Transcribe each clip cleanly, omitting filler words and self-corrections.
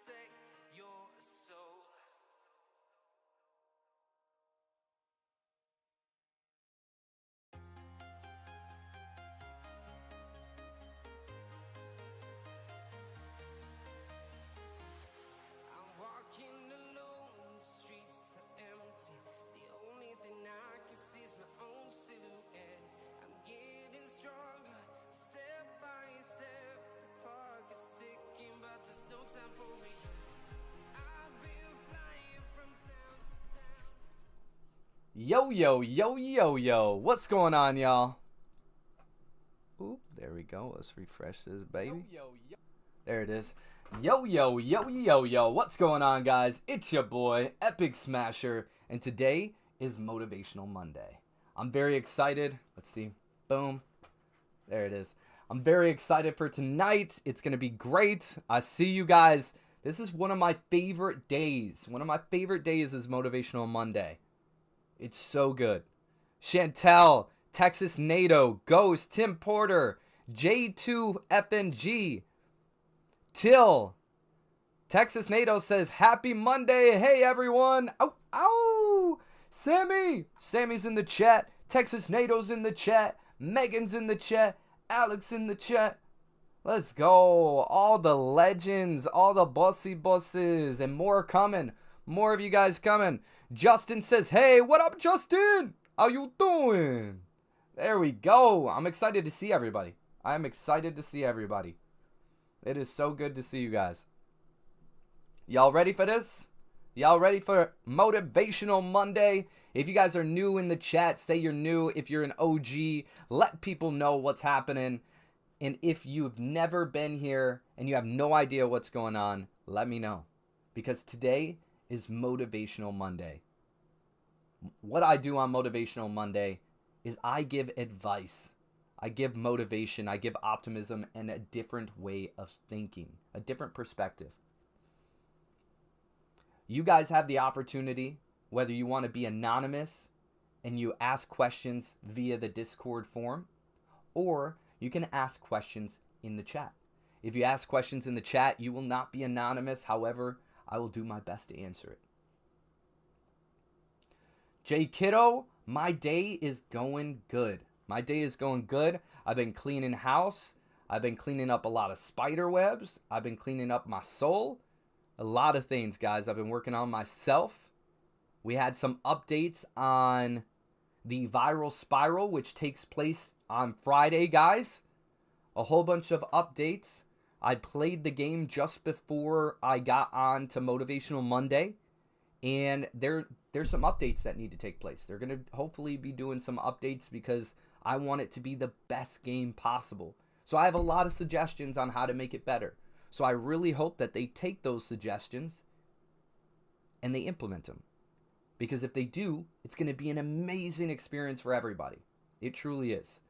protect your soul. I'm walking alone, the streets are empty. The only thing I can see is my own silhouette. I'm getting stronger, step by step. The clock is ticking, but there's no time for regrets. I've been flying from town to town. Yo, yo, yo, yo, yo. What's going on, y'all? Oop, there we go. Let's refresh this, baby. There it is. Yo, yo, yo, yo, yo. What's going on, guys? It's your boy, Epic Smasher, and today is Motivational Monday. I'm very excited. Let's see. Boom. There it is. I'm very excited for tonight. It's going to be great. I see you guys. This is one of my favorite days. One of my favorite days is Motivational Monday. It's so good. Chantel, Texas NATO, Ghost, Tim Porter, J2FNG, Till, Texas NATO says, Happy Monday. Hey, everyone. Ow, ow. Sammy's in the chat. Texas NATO's in the chat. Megan's in the chat. Alex in the chat. Let's go. All the legends, all the bossy bosses, and more coming. More of you guys coming. Justin says, hey, what up, Justin? How you doing? There we go. I'm excited to see everybody. I'm excited to see everybody. It is so good to see you guys. Y'all ready for this? Y'all ready for Motivational Monday? If you guys are new in the chat, say you're new. If you're an OG, let people know what's happening. And if you've never been here and you have no idea what's going on, let me know. Because today is Motivational Monday. What I do on Motivational Monday is I give advice. I give motivation. I give optimism and a different way of thinking, a different perspective. You guys have the opportunity, whether you want to be anonymous and you ask questions via the Discord form, or you can ask questions in the chat. If you ask questions in the chat, you will not be anonymous. However, I will do my best to answer it. J Kiddo, my day is going good. My day is going good. I've been cleaning house. I've been cleaning up a lot of spider webs. I've been cleaning up my soul. A lot of things, guys. I've been working on myself. We had some updates on the viral spiral, which takes place on Friday, guys. A whole bunch of updates. I played the game just before I got on to Motivational Monday. And there's some updates that need to take place. They're going to hopefully be doing some updates because I want it to be the best game possible. So I have a lot of suggestions on how to make it better. So I really hope that they take those suggestions and they implement them. Because if they do, it's going to be an amazing experience for everybody. It truly is.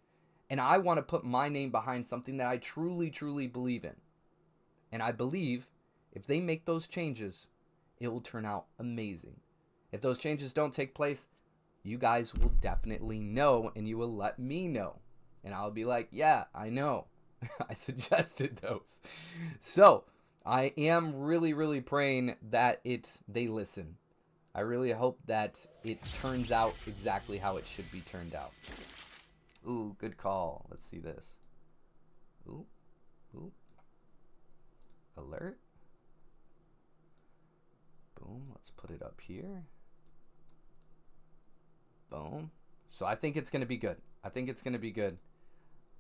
And I want to put my name behind something that I truly, truly believe in. And I believe if they make those changes, it will turn out amazing. If those changes don't take place, you guys will definitely know and you will let me know. And I'll be like, yeah, I know. I suggested those. So I am really, really praying that they listen. I really hope that it turns out exactly how it should be turned out. Ooh, good call. Let's see this. Ooh. Alert. Boom. Let's put it up here. Boom. So I think it's going to be good. I think it's going to be good.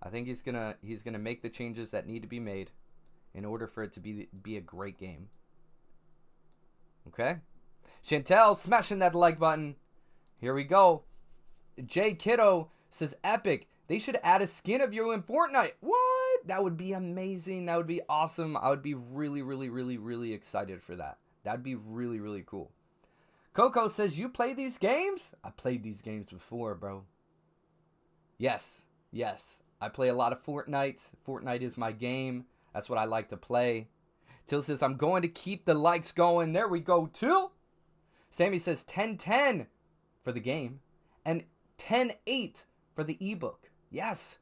I think he's going to make the changes that need to be made in order for it to be a great game. Okay? Chantel smashing that like button. Here we go. J Kiddo says, Epic, they should add a skin of you in Fortnite. What? That would be amazing. That would be awesome. I would be really, really, really, really excited for that. That'd be really, really cool. Coco says, you play these games? I played these games before, bro. Yes. I play a lot of Fortnite. Fortnite is my game. That's what I like to play. Till says, I'm going to keep the likes going. There we go, Till. Sammy says 10-10 for the game and 10-8 for the ebook. Yes,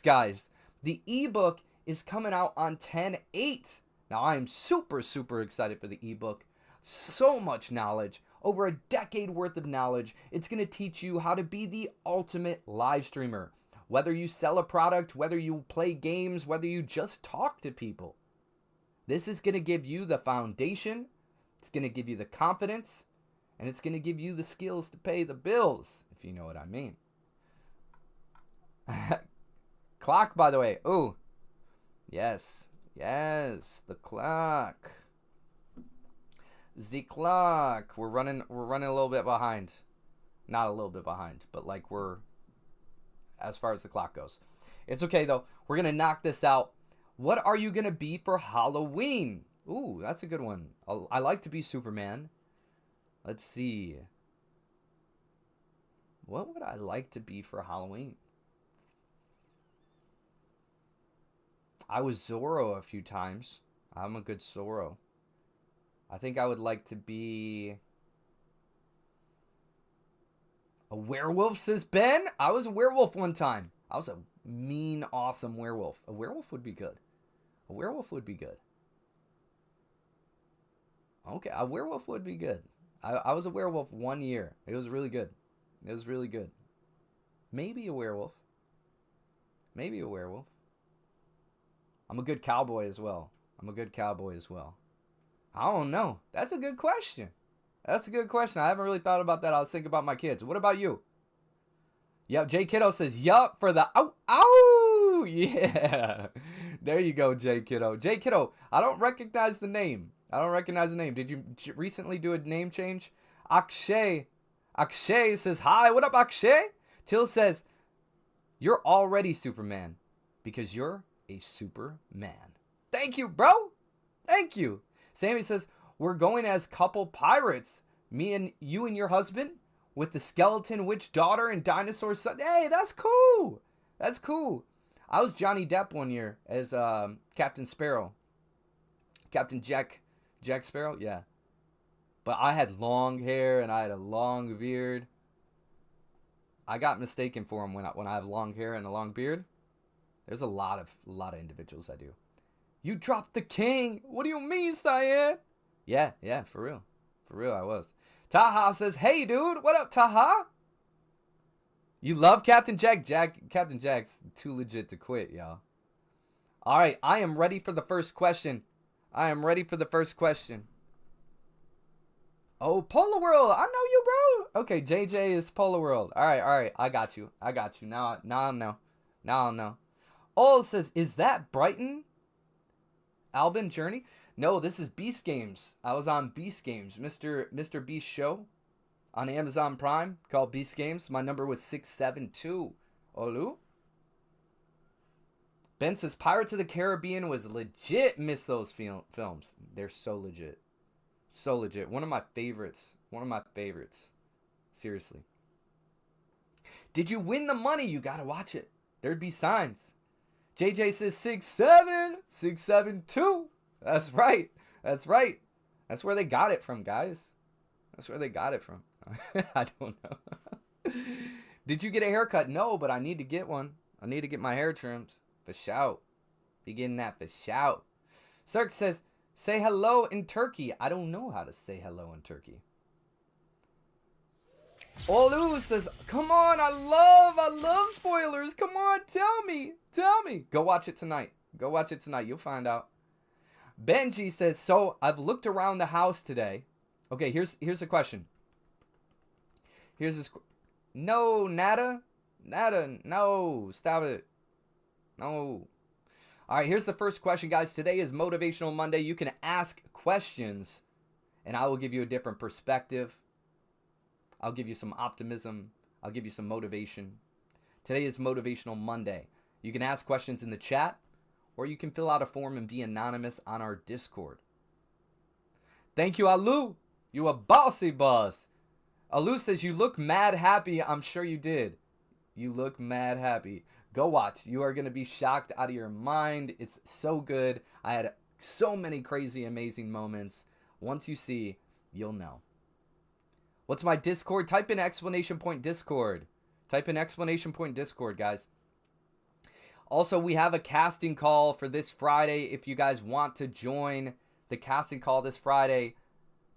guys. The ebook is coming out on 10-8. Now, I am super, super excited for the ebook. So much knowledge, over a decade worth of knowledge. It's going to teach you how to be the ultimate live streamer. Whether you sell a product, whether you play games, whether you just talk to people. This is going to give you the foundation. It's going to give you the confidence. And it's going to give you the skills to pay the bills, if you know what I mean. Clock, by the way. Ooh. Yes. Yes. The clock. The clock. We're running a little bit behind. Not a little bit behind, but like we're as far as the clock goes. It's okay though. We're going to knock this out. What are you going to be for Halloween? Ooh, that's a good one. I like to be Superman. Let's see. What would I like to be for Halloween? I was Zorro a few times. I'm a good Zorro. I think I would like to be a werewolf, says Ben. I was a werewolf one time. I was a mean, awesome werewolf. A werewolf would be good. A werewolf would be good. Okay, a werewolf would be good. I was a werewolf 1 year. It was really good. It was really good. Maybe a werewolf. Maybe a werewolf. I'm a good cowboy as well. I don't know. That's a good question. I haven't really thought about that. I was thinking about my kids. What about you? Yep, J Kiddo says, yup, for the ow. Yeah. There you go, J Kiddo. J Kiddo, I don't recognize the name. Did you recently do a name change? Akshay says, hi. What up, Akshay? Till says, you're already Superman because you're a Superman. Thank you, bro. Thank you. Sammy says, we're going as couple pirates. Me and you and your husband with the skeleton witch daughter and dinosaur son. Hey, that's cool. I was Johnny Depp one year as Captain Sparrow. Captain Jack Sparrow, yeah. But I had long hair and I had a long beard. I got mistaken for him when I have long hair and a long beard. There's a lot of individuals I do. You dropped the king. What do you mean, Cyan? Yeah, for real. I was. Taha says, hey, dude. What up, Taha? You love Captain Jack? Captain Jack's too legit to quit, y'all. All right, I am ready for the first question. Oh, Polar World. I know you, bro. Okay, JJ is Polar World. All right. I got you. Now I know. Oh, says, is that Brighton? Albin Journey? No, this is Beast Games. I was on Beast Games, Mr. Beast show on Amazon Prime called Beast Games. My number was 672. Olu? Ben says Pirates of the Caribbean was legit. Miss those films. They're so legit. One of my favorites. Seriously. Did you win the money? You gotta watch it. There'd be signs. JJ says 672. That's right. That's where they got it from, guys. I don't know. Did you get a haircut? No, but I need to get one. I need to get my hair trimmed. For shout. Be getting that for shout. Cirque says, say hello in Turkey. I don't know how to say hello in Turkey. Olu says, come on, I love spoilers. Come on, tell me. Go watch it tonight. You'll find out. Benji says, so I've looked around the house today. Okay, here's the question. No, Nada, no, stop it. No. All right, here's the first question, guys. Today is Motivational Monday. You can ask questions, and I will give you a different perspective. I'll give you some optimism. I'll give you some motivation. Today is Motivational Monday. You can ask questions in the chat, or you can fill out a form and be anonymous on our Discord. Thank you, Alu. You a bossy boss. Alu says, you look mad happy. I'm sure you did. You look mad happy. Go watch. You are going to be shocked out of your mind. It's so good. I had so many crazy, amazing moments. Once you see, you'll know. What's my Discord? Type in !Discord. Type in !Discord, guys. Also, we have a casting call for this Friday. If you guys want to join the casting call this Friday,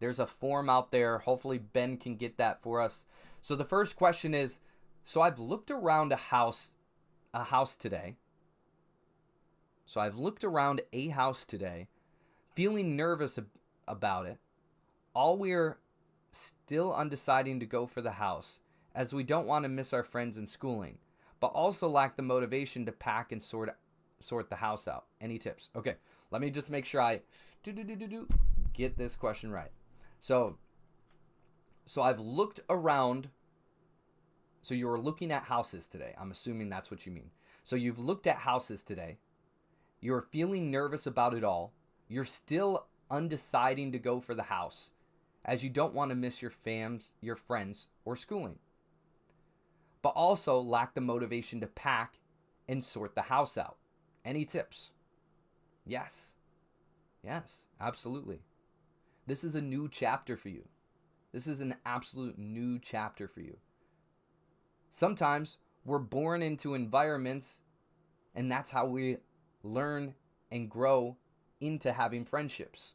there's a form out there. Hopefully Ben can get that for us. So the first question is, so I've looked around a house today. So I've looked around a house today, feeling nervous about it. All we're still undeciding to go for the house, as we don't want to miss our friends and schooling, but also lack the motivation to pack and sort the house out. Any tips? Okay, let me just make sure I get this question right. So I've looked around. So you're looking at houses today. I'm assuming that's what you mean. So you've looked at houses today. You're feeling nervous about it all. You're still undeciding to go for the house, as you don't want to miss your friends, or schooling, but also lack the motivation to pack and sort the house out. Any tips? Yes, absolutely. This is a new chapter for you. This is an absolute new chapter for you. Sometimes we're born into environments, and that's how we learn and grow into having friendships.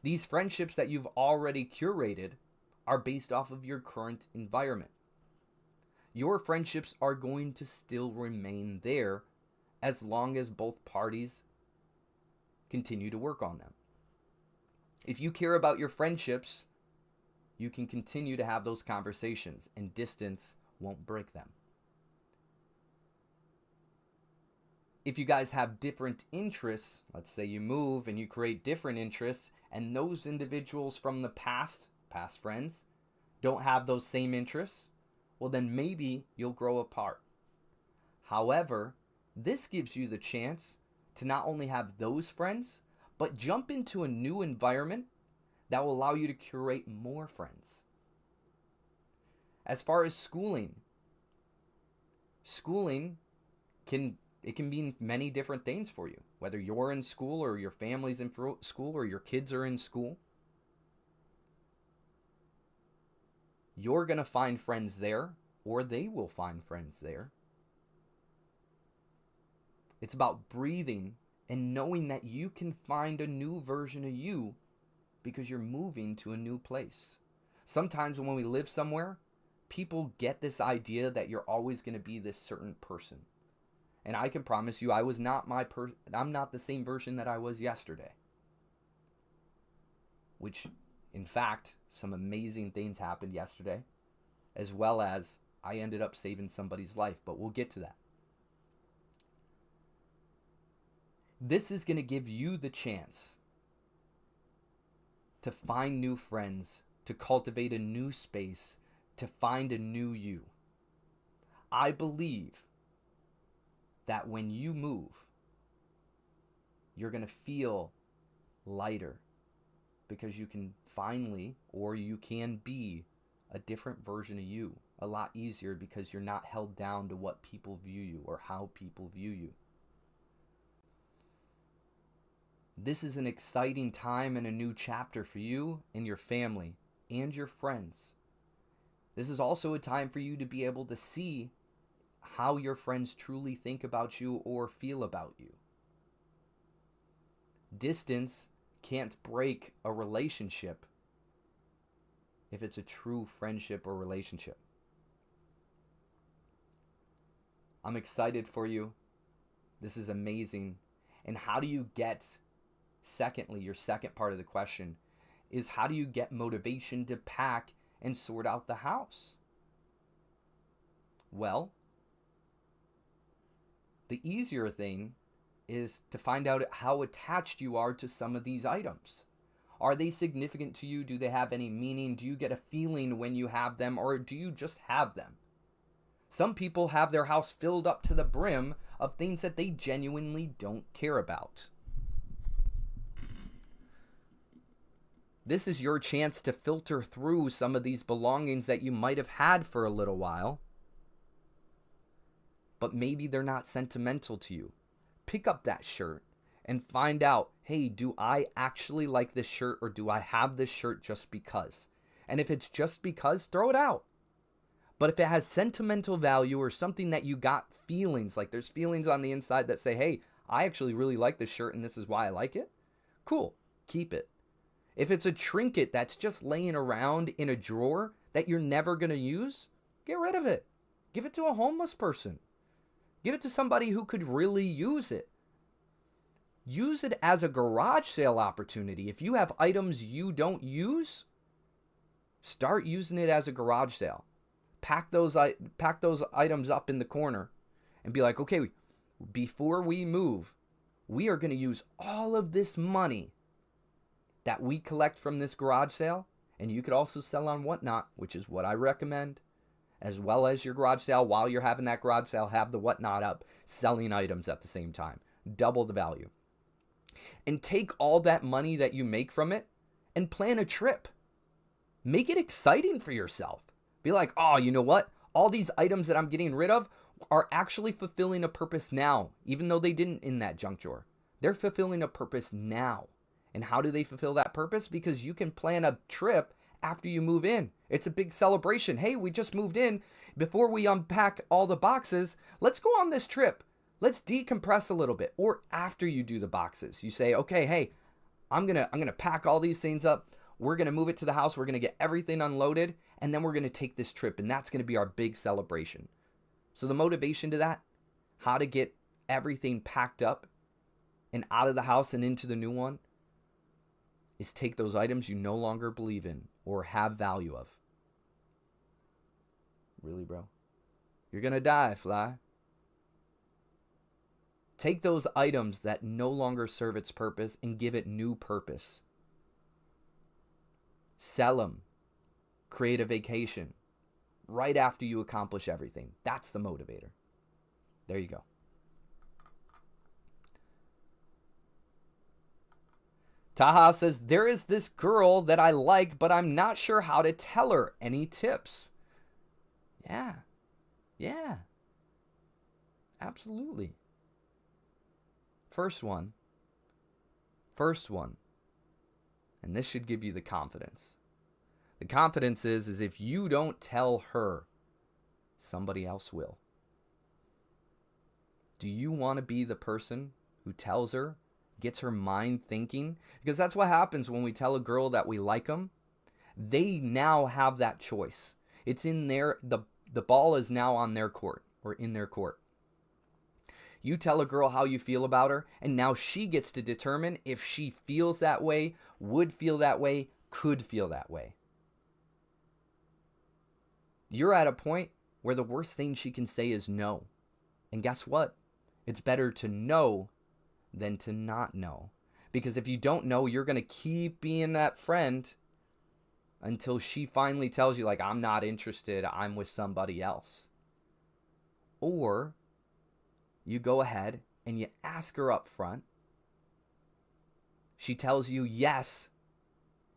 These friendships that you've already curated are based off of your current environment. Your friendships are going to still remain there as long as both parties continue to work on them. If you care about your friendships, you can continue to have those conversations, and distance won't break them. If you guys have different interests, let's say you move and you create different interests, and those individuals from the past friends, don't have those same interests, well then maybe you'll grow apart. However, this gives you the chance to not only have those friends, but jump into a new environment that will allow you to curate more friends. As far as schooling can mean many different things for you. Whether you're in school, or your family's in school, or your kids are in school, you're going to find friends there, or they will find friends there. It's about breathing and knowing that you can find a new version of you because you're moving to a new place. Sometimes when we live somewhere, people get this idea that you're always going to be this certain person. And I can promise you, I'm not the same version that I was yesterday. Which, in fact, some amazing things happened yesterday, as well as I ended up saving somebody's life, but we'll get to that. This is going to give you the chance to find new friends, to cultivate a new space, to find a new you. I believe that when you move, you're going to feel lighter, because you can finally, or you can be a different version of you a lot easier, because you're not held down to what people view you or how people view you. This is an exciting time and a new chapter for you and your family and your friends. This is also a time for you to be able to see how your friends truly think about you or feel about you. Distance can't break a relationship if it's a true friendship or relationship. I'm excited for you. This is amazing. And how do you get, secondly, your second part of the question is, how do you get motivation to pack and sort out the house? Well, the easier thing is to find out how attached you are to some of these items. Are they significant to you? Do they have any meaning? Do you get a feeling when you have them, or do you just have them? Some people have their house filled up to the brim of things that they genuinely don't care about. This is your chance to filter through some of these belongings that you might have had for a little while, but maybe they're not sentimental to you. Pick up that shirt and find out, hey, do I actually like this shirt, or do I have this shirt just because? And if it's just because, throw it out. But if it has sentimental value or something that you got feelings, like there's feelings on the inside that say, hey, I actually really like this shirt and this is why I like it, cool, keep it. If it's a trinket that's just laying around in a drawer that you're never going to use, get rid of it. Give it to a homeless person. Give it to somebody who could really use it. Use it as a garage sale opportunity. If you have items you don't use, start using it as a garage sale. Pack those items up in the corner and be like, okay, before we move, we are going to use all of this money that we collect from this garage sale, and you could also sell on Whatnot, which is what I recommend, as well as your garage sale. While you're having that garage sale, have the Whatnot up, selling items at the same time. Double the value. And take all that money that you make from it and plan a trip. Make it exciting for yourself. Be like, oh, you know what? All these items that I'm getting rid of are actually fulfilling a purpose now, even though they didn't in that junk drawer. They're fulfilling a purpose now. And how do they fulfill that purpose? Because you can plan a trip after you move in. It's a big celebration. Hey, we just moved in. Before we unpack all the boxes, let's go on this trip. Let's decompress a little bit. Or after you do the boxes, you say, okay, hey, I'm gonna pack all these things up. We're gonna move it to the house. We're gonna get everything unloaded, and then we're gonna take this trip, and that's gonna be our big celebration. So the motivation to that, how to get everything packed up and out of the house and into the new one, is take those items you no longer believe in or have value of. Really, bro? You're gonna die, fly. Take those items that no longer serve its purpose and give it new purpose. Sell them. Create a vacation right after you accomplish everything. That's the motivator. There you go. Taha says, there is this girl that I like, but I'm not sure how to tell her. Any tips? Yeah. Absolutely. First one. And this should give you the confidence. The confidence is if you don't tell her, somebody else will. Do you want to be the person who tells her, gets her mind thinking? Because that's what happens when we tell a girl that we like them. They now have that choice. It's in their, the ball is now on their court or in their court. You tell a girl how you feel about her, and now she gets to determine if she feels that way, would feel that way, could feel that way. You're at a point where the worst thing she can say is no. And guess what? It's better to know than to not know. Because if you don't know, you're going to keep being that friend until she finally tells you, like, I'm not interested, I'm with somebody else. Or you go ahead and you ask her up front. She tells you yes,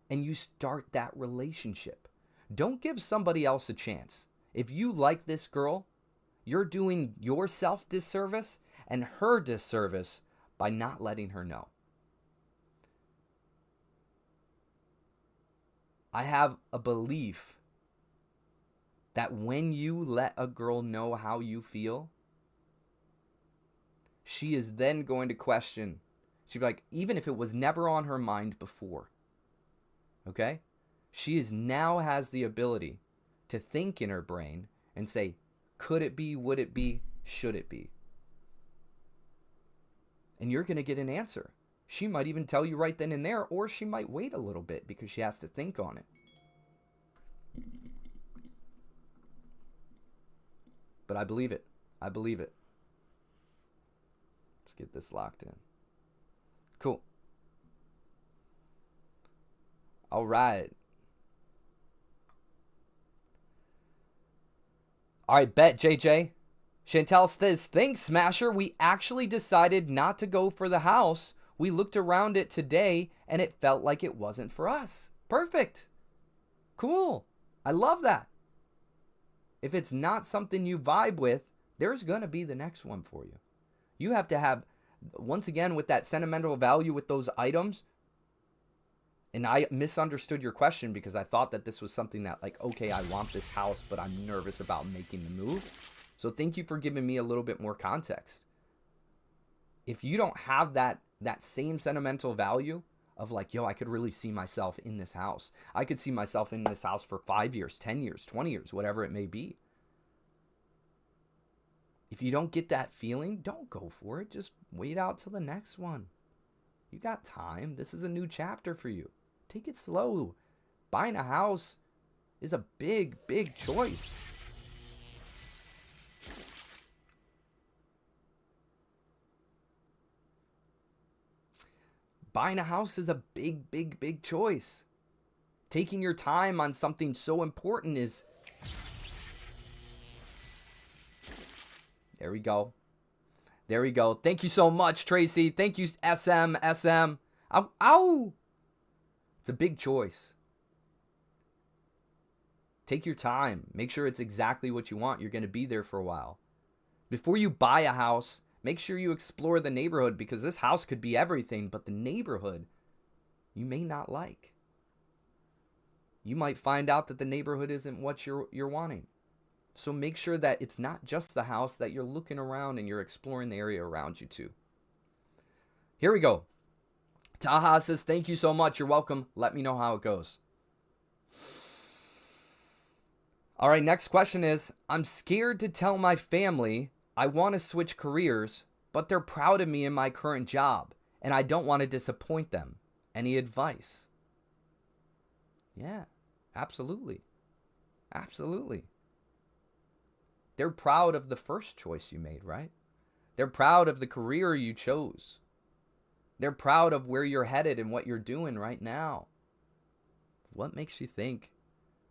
and you start that relationship. Don't give somebody else a chance. If you like this girl, you're doing yourself disservice and her disservice by not letting her know. I have a belief that when you let a girl know how you feel, she is then going to question. She'd be like, even if it was never on her mind before, okay? She is now has the ability to think in her brain and say, could it be, would it be, should it be? And you're going to get an answer. She might even tell you right then and there, or she might wait a little bit because she has to think on it. But I believe it. I believe it. Let's get this locked in. Cool. All right. All right, bet, JJ. Chantel says, thanks, Smasher. We actually decided not to go for the house. We looked around it today, and it felt like it wasn't for us. Perfect. Cool. I love that. If it's not something you vibe with, there's going to be the next one for you. You have to have, once again, with that sentimental value with those items, And I misunderstood your question because I thought that this was something that, like, okay, I want this house, but I'm nervous about making the move. So thank you for giving me a little bit more context. If you don't have that same sentimental value of like, yo, I could really see myself in this house. I could see myself in this house for 5 years, 10 years, 20 years, whatever it may be. If you don't get that feeling, don't go for it. Just wait out till the next one. You got time. This is a new chapter for you. Take it slow. Buying a house is a big, big choice. Buying a house is a big, big, big choice. Taking your time on something so important is... There we go. There we go. Thank you so much, Tracy. Thank you, SM. Ow, ow! It's a big choice. Take your time. Make sure it's exactly what you want. You're going to be there for a while. Before you buy a house, make sure you explore the neighborhood, because this house could be everything, but the neighborhood you may not like. You might find out that the neighborhood isn't what you're wanting. So make sure that it's not just the house, that you're looking around and you're exploring the area around you too. Here we go. Taha says, thank you so much. You're welcome. Let me know how it goes. All right, next question is, I'm scared to tell my family I want to switch careers, but they're proud of me in my current job, and I don't want to disappoint them. Any advice? Yeah, absolutely. Absolutely. They're proud of the first choice you made, right? They're proud of the career you chose. They're proud of where you're headed and what you're doing right now. What makes you think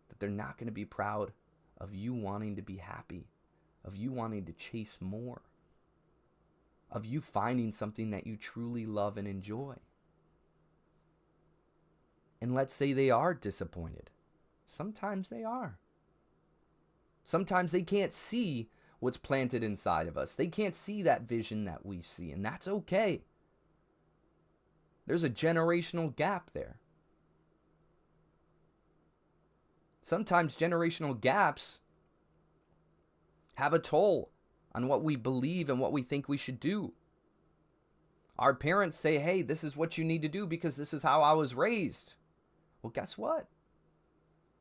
that they're not going to be proud of you wanting to be happy, of you wanting to chase more, of you finding something that you truly love and enjoy? And let's say they are disappointed. Sometimes they are. Sometimes they can't see what's planted inside of us. They can't see that vision that we see, and that's okay. There's a generational gap there. Sometimes generational gaps have a toll on what we believe and what we think we should do. Our parents say, hey, this is what you need to do because this is how I was raised. Well, guess what?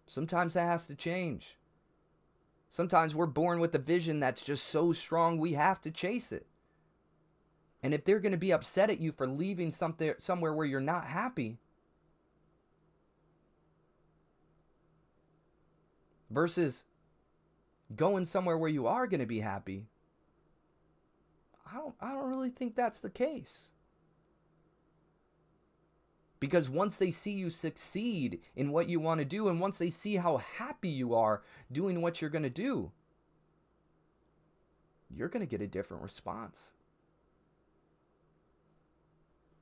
Sometimes that has to change. Sometimes we're born with a vision that's just so strong we have to chase it. And if they're going to be upset at you for leaving somewhere where you're not happy, versus going somewhere where you are going to be happy, I don't really think that's the case. Because once they see you succeed in what you want to do, and once they see how happy you are doing what you're going to do, you're going to get a different response.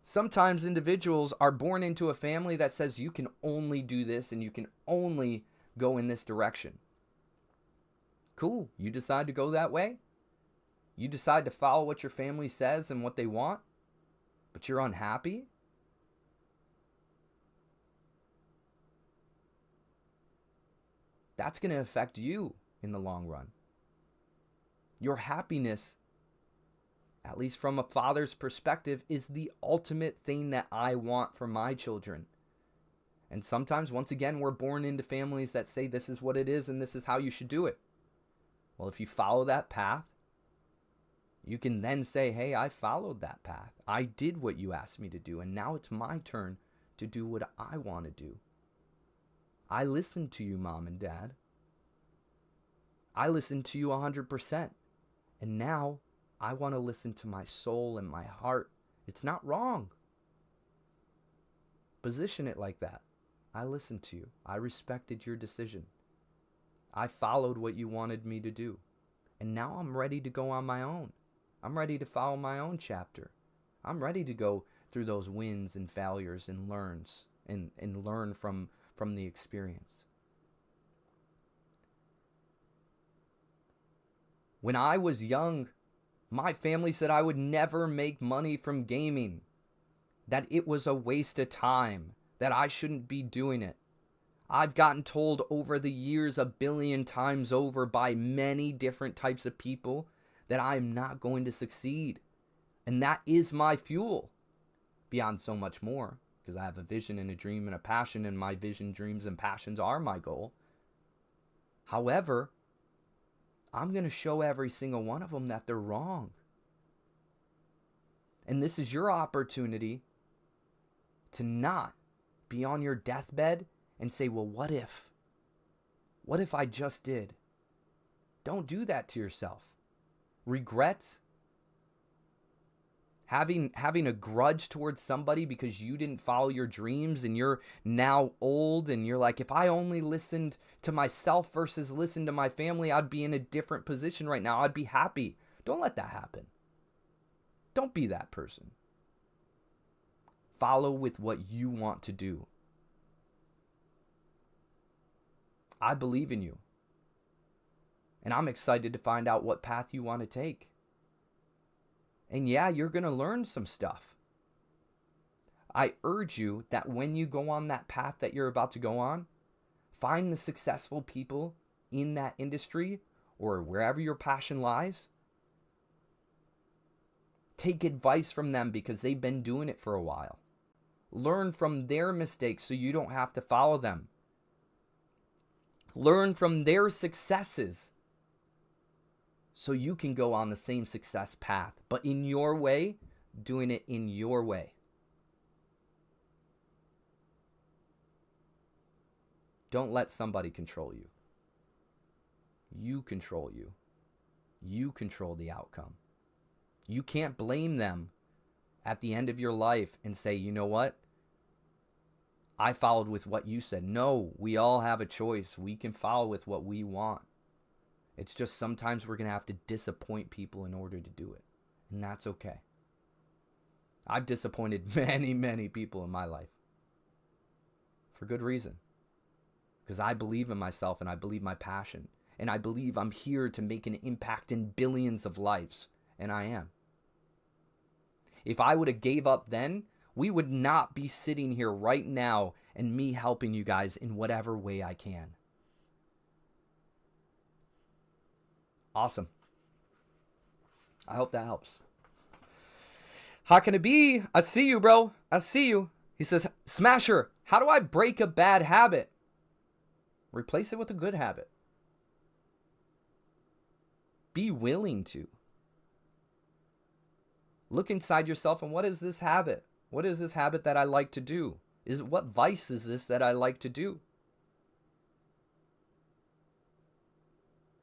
Sometimes individuals are born into a family that says you can only do this and you can only go in this direction. Cool. You decide to go that way. You decide to follow what your family says and what they want, but you're unhappy. That's going to affect you in the long run. Your happiness, at least from a father's perspective, is the ultimate thing that I want for my children. And sometimes, once again, we're born into families that say this is what it is and this is how you should do it. Well, if you follow that path, you can then say, hey, I followed that path. I did what you asked me to do, and now it's my turn to do what I want to do. I listened to you, Mom and Dad. I listened to you 100%. And now I want to listen to my soul and my heart. It's not wrong. Position it like that. I listened to you. I respected your decision. I followed what you wanted me to do. And now I'm ready to go on my own. I'm ready to follow my own chapter. I'm ready to go through those wins and failures and learn from the experience. When I was young, my family said I would never make money from gaming, that it was a waste of time, that I shouldn't be doing it. I've gotten told over the years 1,000,000,000 times over by many different types of people that I am not going to succeed. And that is my fuel beyond so much more, because I have a vision and a dream and a passion, and my vision, dreams, and passions are my goal. However, I'm going to show every single one of them that they're wrong. And this is your opportunity to not be on your deathbed and say, well, what if? What if I just did? Don't do that to yourself. Regret, having a grudge towards somebody because you didn't follow your dreams and you're now old and you're like, if I only listened to myself versus listened to my family, I'd be in a different position right now. I'd be happy. Don't let that happen. Don't be that person. Follow with what you want to do. I believe in you. And I'm excited to find out what path you want to take. And yeah, you're going to learn some stuff. I urge you that when you go on that path that you're about to go on, find the successful people in that industry or wherever your passion lies. Take advice from them because they've been doing it for a while. Learn from their mistakes so you don't have to follow them. Learn from their successes so you can go on the same success path, but in your way, doing it in your way. Don't let somebody control you. You control you. You control the outcome. You can't blame them at the end of your life and say, you know what? I followed with what you said. No, we all have a choice. We can follow with what we want. It's just sometimes we're going to have to disappoint people in order to do it. And that's okay. I've disappointed many, many people in my life. For good reason. Because I believe in myself and I believe my passion. And I believe I'm here to make an impact in billions of lives. And I am. If I would have gave up then, we would not be sitting here right now and me helping you guys in whatever way I can. Awesome. I hope that helps. How can it be? I see you, bro. I see you. He says, Smasher, how do I break a bad habit? Replace it with a good habit. Be willing to. Look inside yourself and what is this habit? What is this habit that I like to do? What vice is this that I like to do?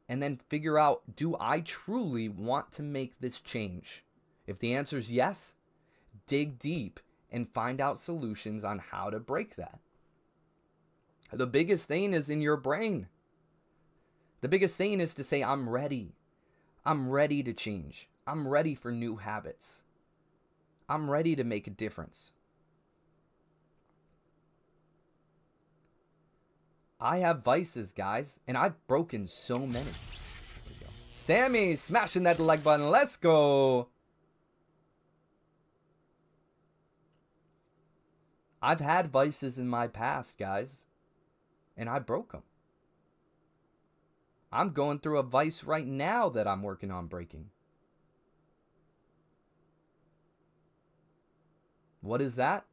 And then figure out, do I truly want to make this change? If the answer is yes, dig deep and find out solutions on how to break that. The biggest thing is in your brain. The biggest thing is to say, I'm ready. I'm ready to change. I'm ready for new habits. I'm ready to make a difference. I have vices, guys, and I've broken so many. There we go. Sammy, smashing that like button. Let's go. I've had vices in my past, guys, and I broke them. I'm going through a vice right now that I'm working on breaking. What is that?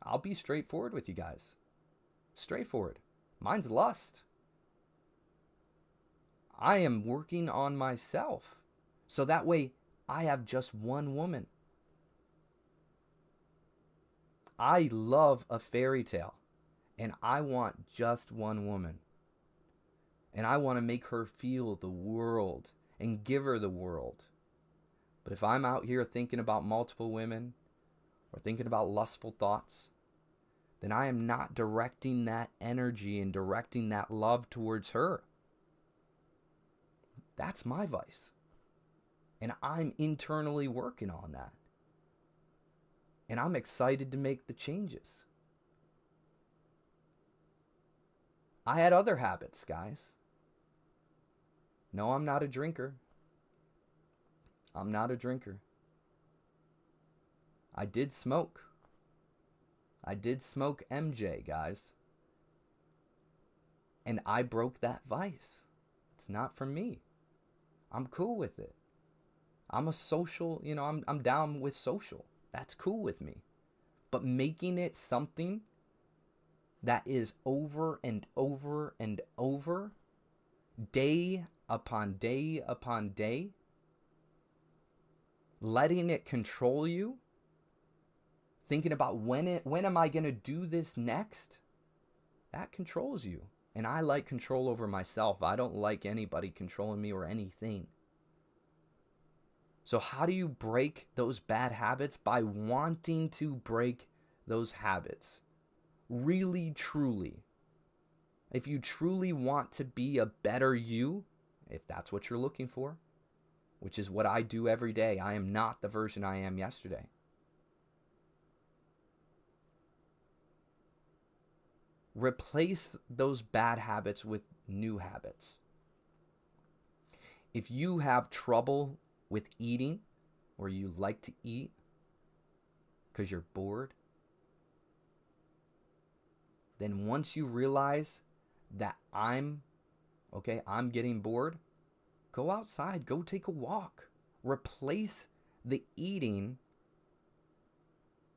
I'll be straightforward with you guys. Straightforward. Mine's lust. I am working on myself. So that way I have just one woman. I love a fairy tale. And I want just one woman. And I want to make her feel the world and give her the world. But if I'm out here thinking about multiple women or thinking about lustful thoughts, then I am not directing that energy and directing that love towards her. That's my vice. And I'm internally working on that. And I'm excited to make the changes. I had other habits, guys. No, I'm not a drinker. I'm not a drinker. I did smoke. I did smoke MJ, guys. And I broke that vice. It's not for me. I'm cool with it. I'm a social, I'm down with social. That's cool with me. But making it something that is over and over and over, day upon day upon day, letting it control you, thinking about when am I going to do this next, that controls you. And I like control over myself. I don't like anybody controlling me or anything. So how do you break those bad habits? By wanting to break those habits. Really, truly. If you truly want to be a better you, if that's what you're looking for, which is what I do every day. I am not the version I am yesterday. Replace those bad habits with new habits. If you have trouble with eating, or you like to eat because you're bored, then once you realize that I'm getting bored, go outside, go take a walk. Replace the eating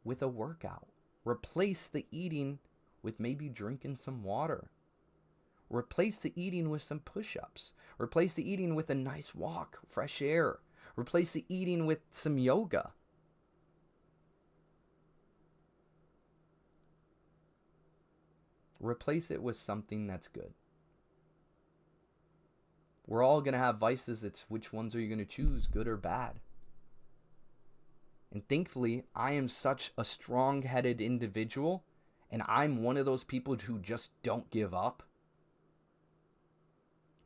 with a workout. Replace the eating with maybe drinking some water. Replace the eating with some push-ups. Replace the eating with a nice walk, fresh air. Replace the eating with some yoga. Replace it with something that's good. We're all going to have vices. It's which ones are you going to choose, good or bad? And thankfully, I am such a strong-headed individual, and I'm one of those people who just don't give up.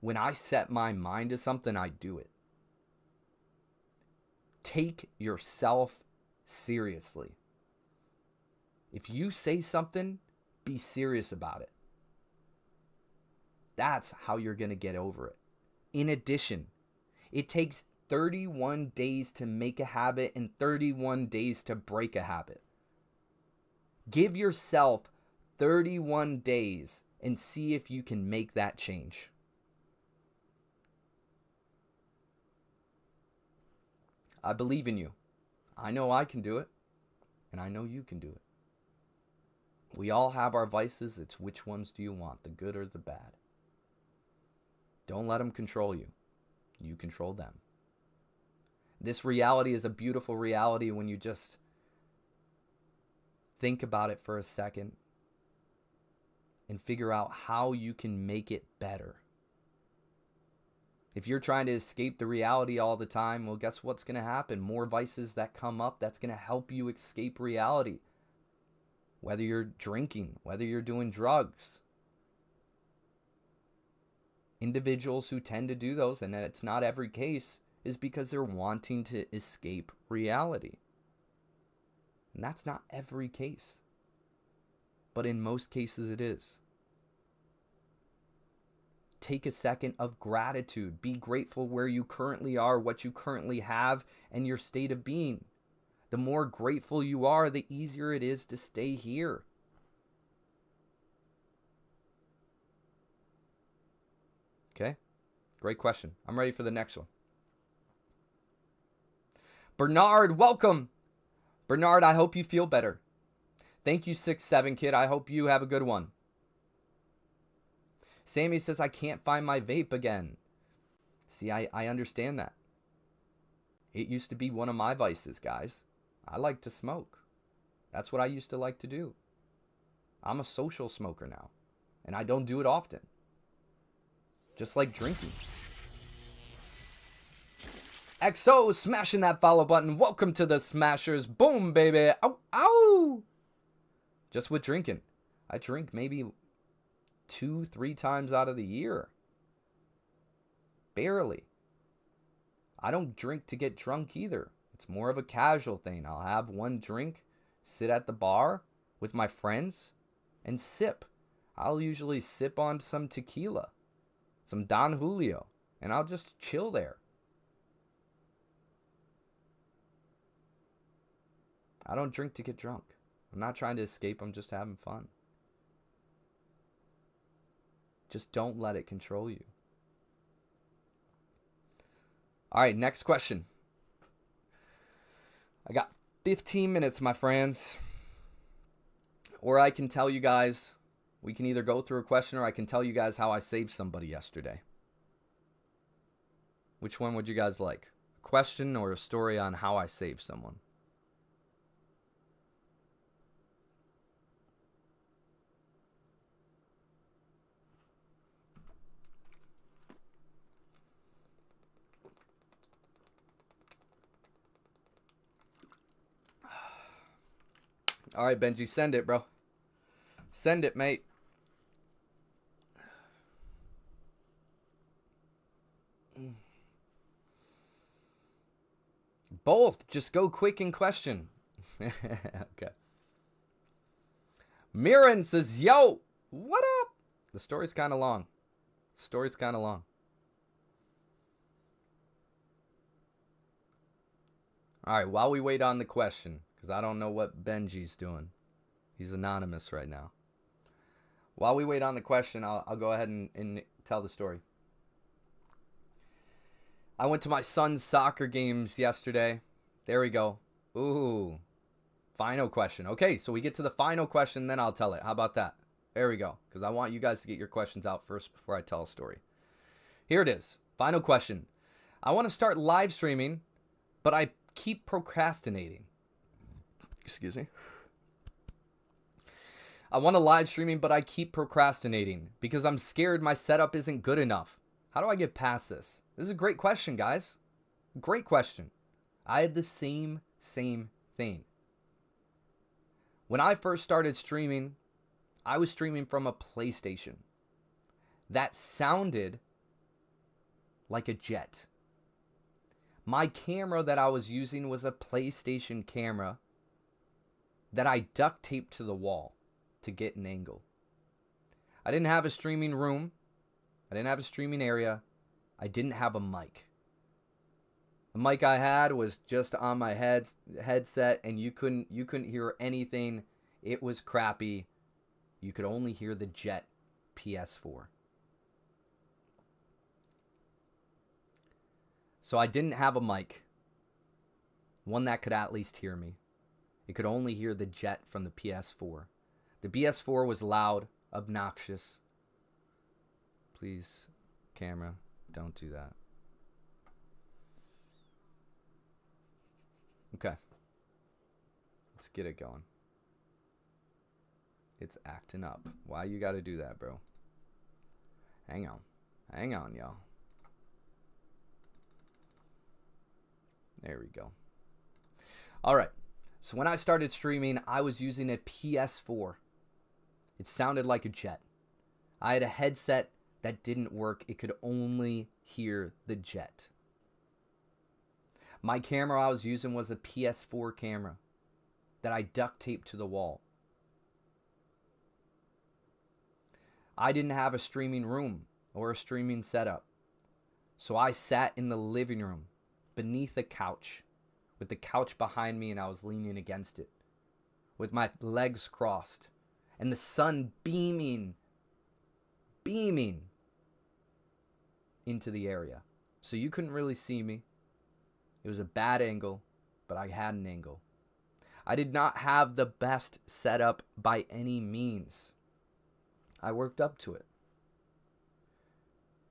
When I set my mind to something, I do it. Take yourself seriously. If you say something, be serious about it. That's how you're going to get over it. In addition, it takes 31 days to make a habit and 31 days to break a habit. Give yourself 31 days and see if you can make that change. I believe in you. I know I can do it, and I know you can do it. We all have our vices. It's which ones do you want, the good or the bad? Don't let them control you. You control them. This reality is a beautiful reality when you just think about it for a second and figure out how you can make it better. If you're trying to escape the reality all the time, well, guess what's going to happen? More vices that come up, that's going to help you escape reality. Whether you're drinking, whether you're doing drugs. Individuals who tend to do those, and it's not every case, is because they're wanting to escape reality. And that's not every case. But in most cases it is. Take a second of gratitude. Be grateful where you currently are, what you currently have, and your state of being. The more grateful you are, the easier it is to stay here. Okay? Great question. I'm ready for the next one. Bernard, welcome. Bernard, I hope you feel better. Thank you, 6'7" kid. I hope you have a good one. Sammy says, I can't find my vape again. See, I understand that. It used to be one of my vices, guys. I like to smoke. That's what I used to like to do. I'm a social smoker now, and I don't do it often. Just like drinking. XO smashing that follow button. Welcome to the Smashers. Boom, baby. Ow, ow. Just with drinking. I drink maybe 2-3 times out of the year. Barely. I don't drink to get drunk either. It's more of a casual thing. I'll have one drink, sit at the bar with my friends, and sip. I'll usually sip on some tequila, some Don Julio, and I'll just chill there. I don't drink to get drunk. I'm not trying to escape. I'm just having fun. Just don't let it control you. All right, next question. I got 15 minutes, my friends. Or I can tell you guys, we can either go through a question or I can tell you guys how I saved somebody yesterday. Which one would you guys like? A question or a story on how I saved someone? All right, Benji, send it, bro. Send it, mate. Both. Just go quick in question. Okay. Mirren says, yo, what up? The story's kind of long. All right, while we wait on the question, because I don't know what Benji's doing. He's anonymous right now. While we wait on the question, I'll go ahead and tell the story. I went to my son's soccer games yesterday. There we go. Ooh. Final question. Okay, so we get to the final question, then I'll tell it. How about that? There we go. Because I want you guys to get your questions out first before I tell a story. Here it is. Final question. I want to start live streaming, but I keep procrastinating. Excuse me. I want to live streaming, but I keep procrastinating because I'm scared my setup isn't good enough. How do I get past this? This is a great question, guys. Great question. I had the same thing. When I first started streaming, I was streaming from a PlayStation. That sounded like a jet. My camera that I was using was a PlayStation camera that I duct taped to the wall to get an angle. I didn't have a streaming room. I didn't have a streaming area. I didn't have a mic. The mic I had was just on my headset, and you couldn't hear anything. It was crappy. You could only hear the jet PS4. So I didn't have a mic. One that could at least hear me. It could only hear the jet from the PS4. The PS4 was loud, obnoxious. Please, camera, don't do that. Okay. Let's get it going. It's acting up. Why you gotta do that, bro? Hang on, y'all. There we go. All right. So when I started streaming, I was using a PS4. It sounded like a jet. I had a headset that didn't work. It could only hear the jet. My camera I was using was a PS4 camera that I duct taped to the wall. I didn't have a streaming room or a streaming setup. So I sat in the living room beneath a couch with the couch behind me, and I was leaning against it with my legs crossed and the sun beaming into the area. So you couldn't really see me. It was a bad angle, but I had an angle. I did not have the best setup by any means. I worked up to it.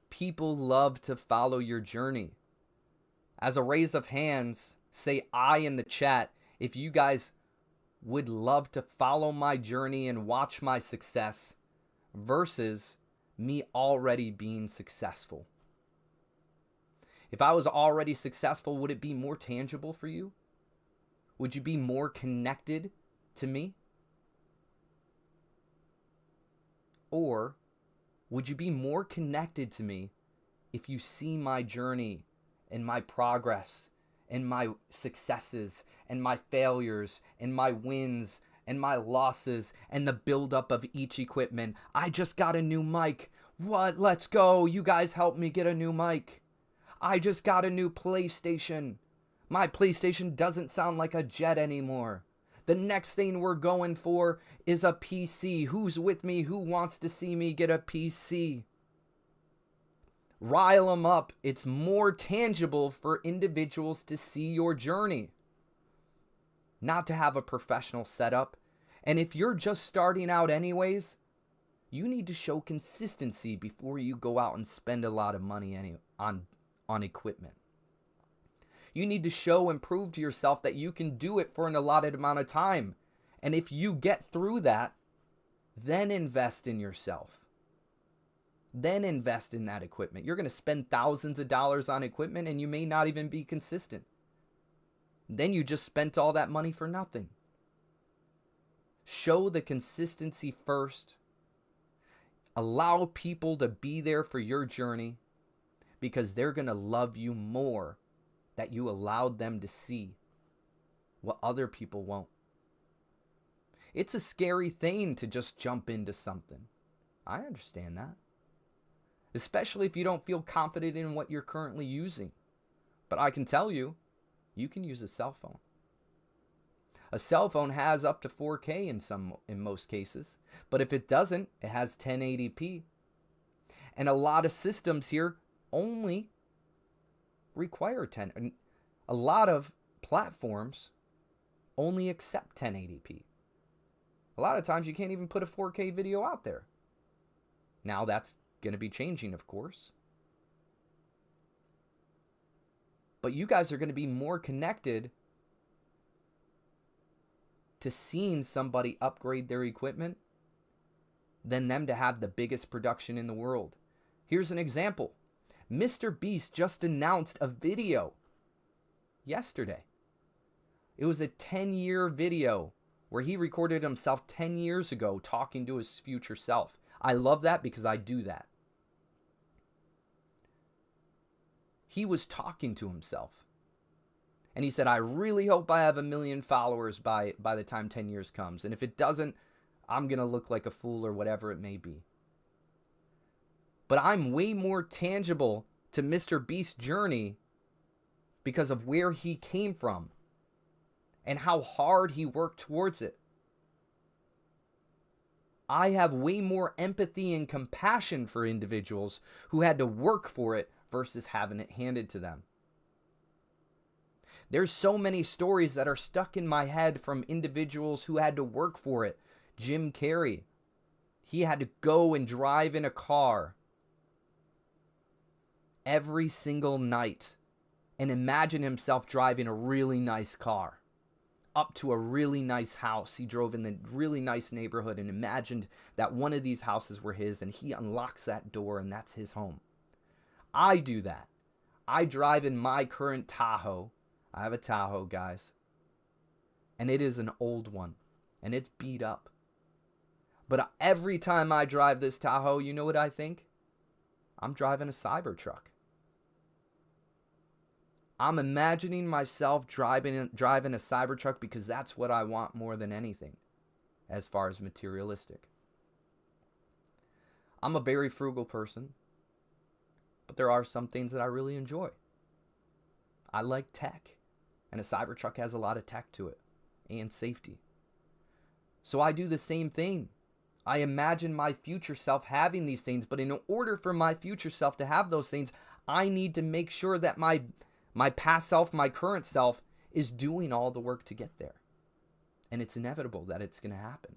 People love to follow your journey. As a raise of hands, say I in the chat if you guys would love to follow my journey and watch my success versus me already being successful. If I was already successful, would it be more tangible for you? Would you be more connected to me? Or would you be more connected to me if you see my journey and my progress and my successes and my failures and my wins and my losses and the buildup of each equipment? I just got a new mic. What? Let's go. You guys help me get a new mic. I just got a new PlayStation. My PlayStation doesn't sound like a jet anymore. The next thing we're going for is a PC. Who's with me? Who wants to see me get a PC? Rile them up. It's more tangible for individuals to see your journey, not to have a professional setup. And if you're just starting out anyways, you need to show consistency before you go out and spend a lot of money on equipment. You need to show and prove to yourself that you can do it for an allotted amount of time. And if you get through that, then invest in yourself. Then invest in that equipment. You're going to spend thousands of dollars on equipment and you may not even be consistent. Then you just spent all that money for nothing. Show the consistency first. Allow people to be there for your journey because they're going to love you more that you allowed them to see what other people won't. It's a scary thing to just jump into something. I understand that. Especially if you don't feel confident in what you're currently using. But I can tell you, you can use a cell phone. A cell phone has up to 4K in most cases. But if it doesn't, it has 1080p. And a lot of systems here only require 10. A lot of platforms only accept 1080p. A lot of times you can't even put a 4K video out there. Now that's going to be changing, of course. But you guys are going to be more connected to seeing somebody upgrade their equipment than them to have the biggest production in the world. Here's an example. Mr. Beast just announced a video yesterday. It was a 10-year video where he recorded himself 10 years ago talking to his future self. I love that because I do that. He was talking to himself. And he said, I really hope I have 1 million followers by the time 10 years comes. And if it doesn't, I'm going to look like a fool or whatever it may be. But I'm way more tangible to Mr. Beast's journey because of where he came from and how hard he worked towards it. I have way more empathy and compassion for individuals who had to work for it versus having it handed to them. There's so many stories that are stuck in my head from individuals who had to work for it. Jim Carrey, he had to go and drive in a car every single night and imagine himself driving a really nice car up to a really nice house. He drove in the really nice neighborhood and imagined that one of these houses were his, and he unlocks that door and that's his home. I do that. I drive in my current Tahoe. I have a Tahoe, guys. And it is an old one. And it's beat up. But every time I drive this Tahoe, you know what I think? I'm driving a Cybertruck. I'm imagining myself driving a Cybertruck because that's what I want more than anything as far as materialistic. I'm a very frugal person, but there are some things that I really enjoy. I like tech, and a Cybertruck has a lot of tech to it and safety. So I do the same thing. I imagine my future self having these things, but in order for my future self to have those things, I need to make sure that my past self, my current self, is doing all the work to get there. And it's inevitable that it's going to happen.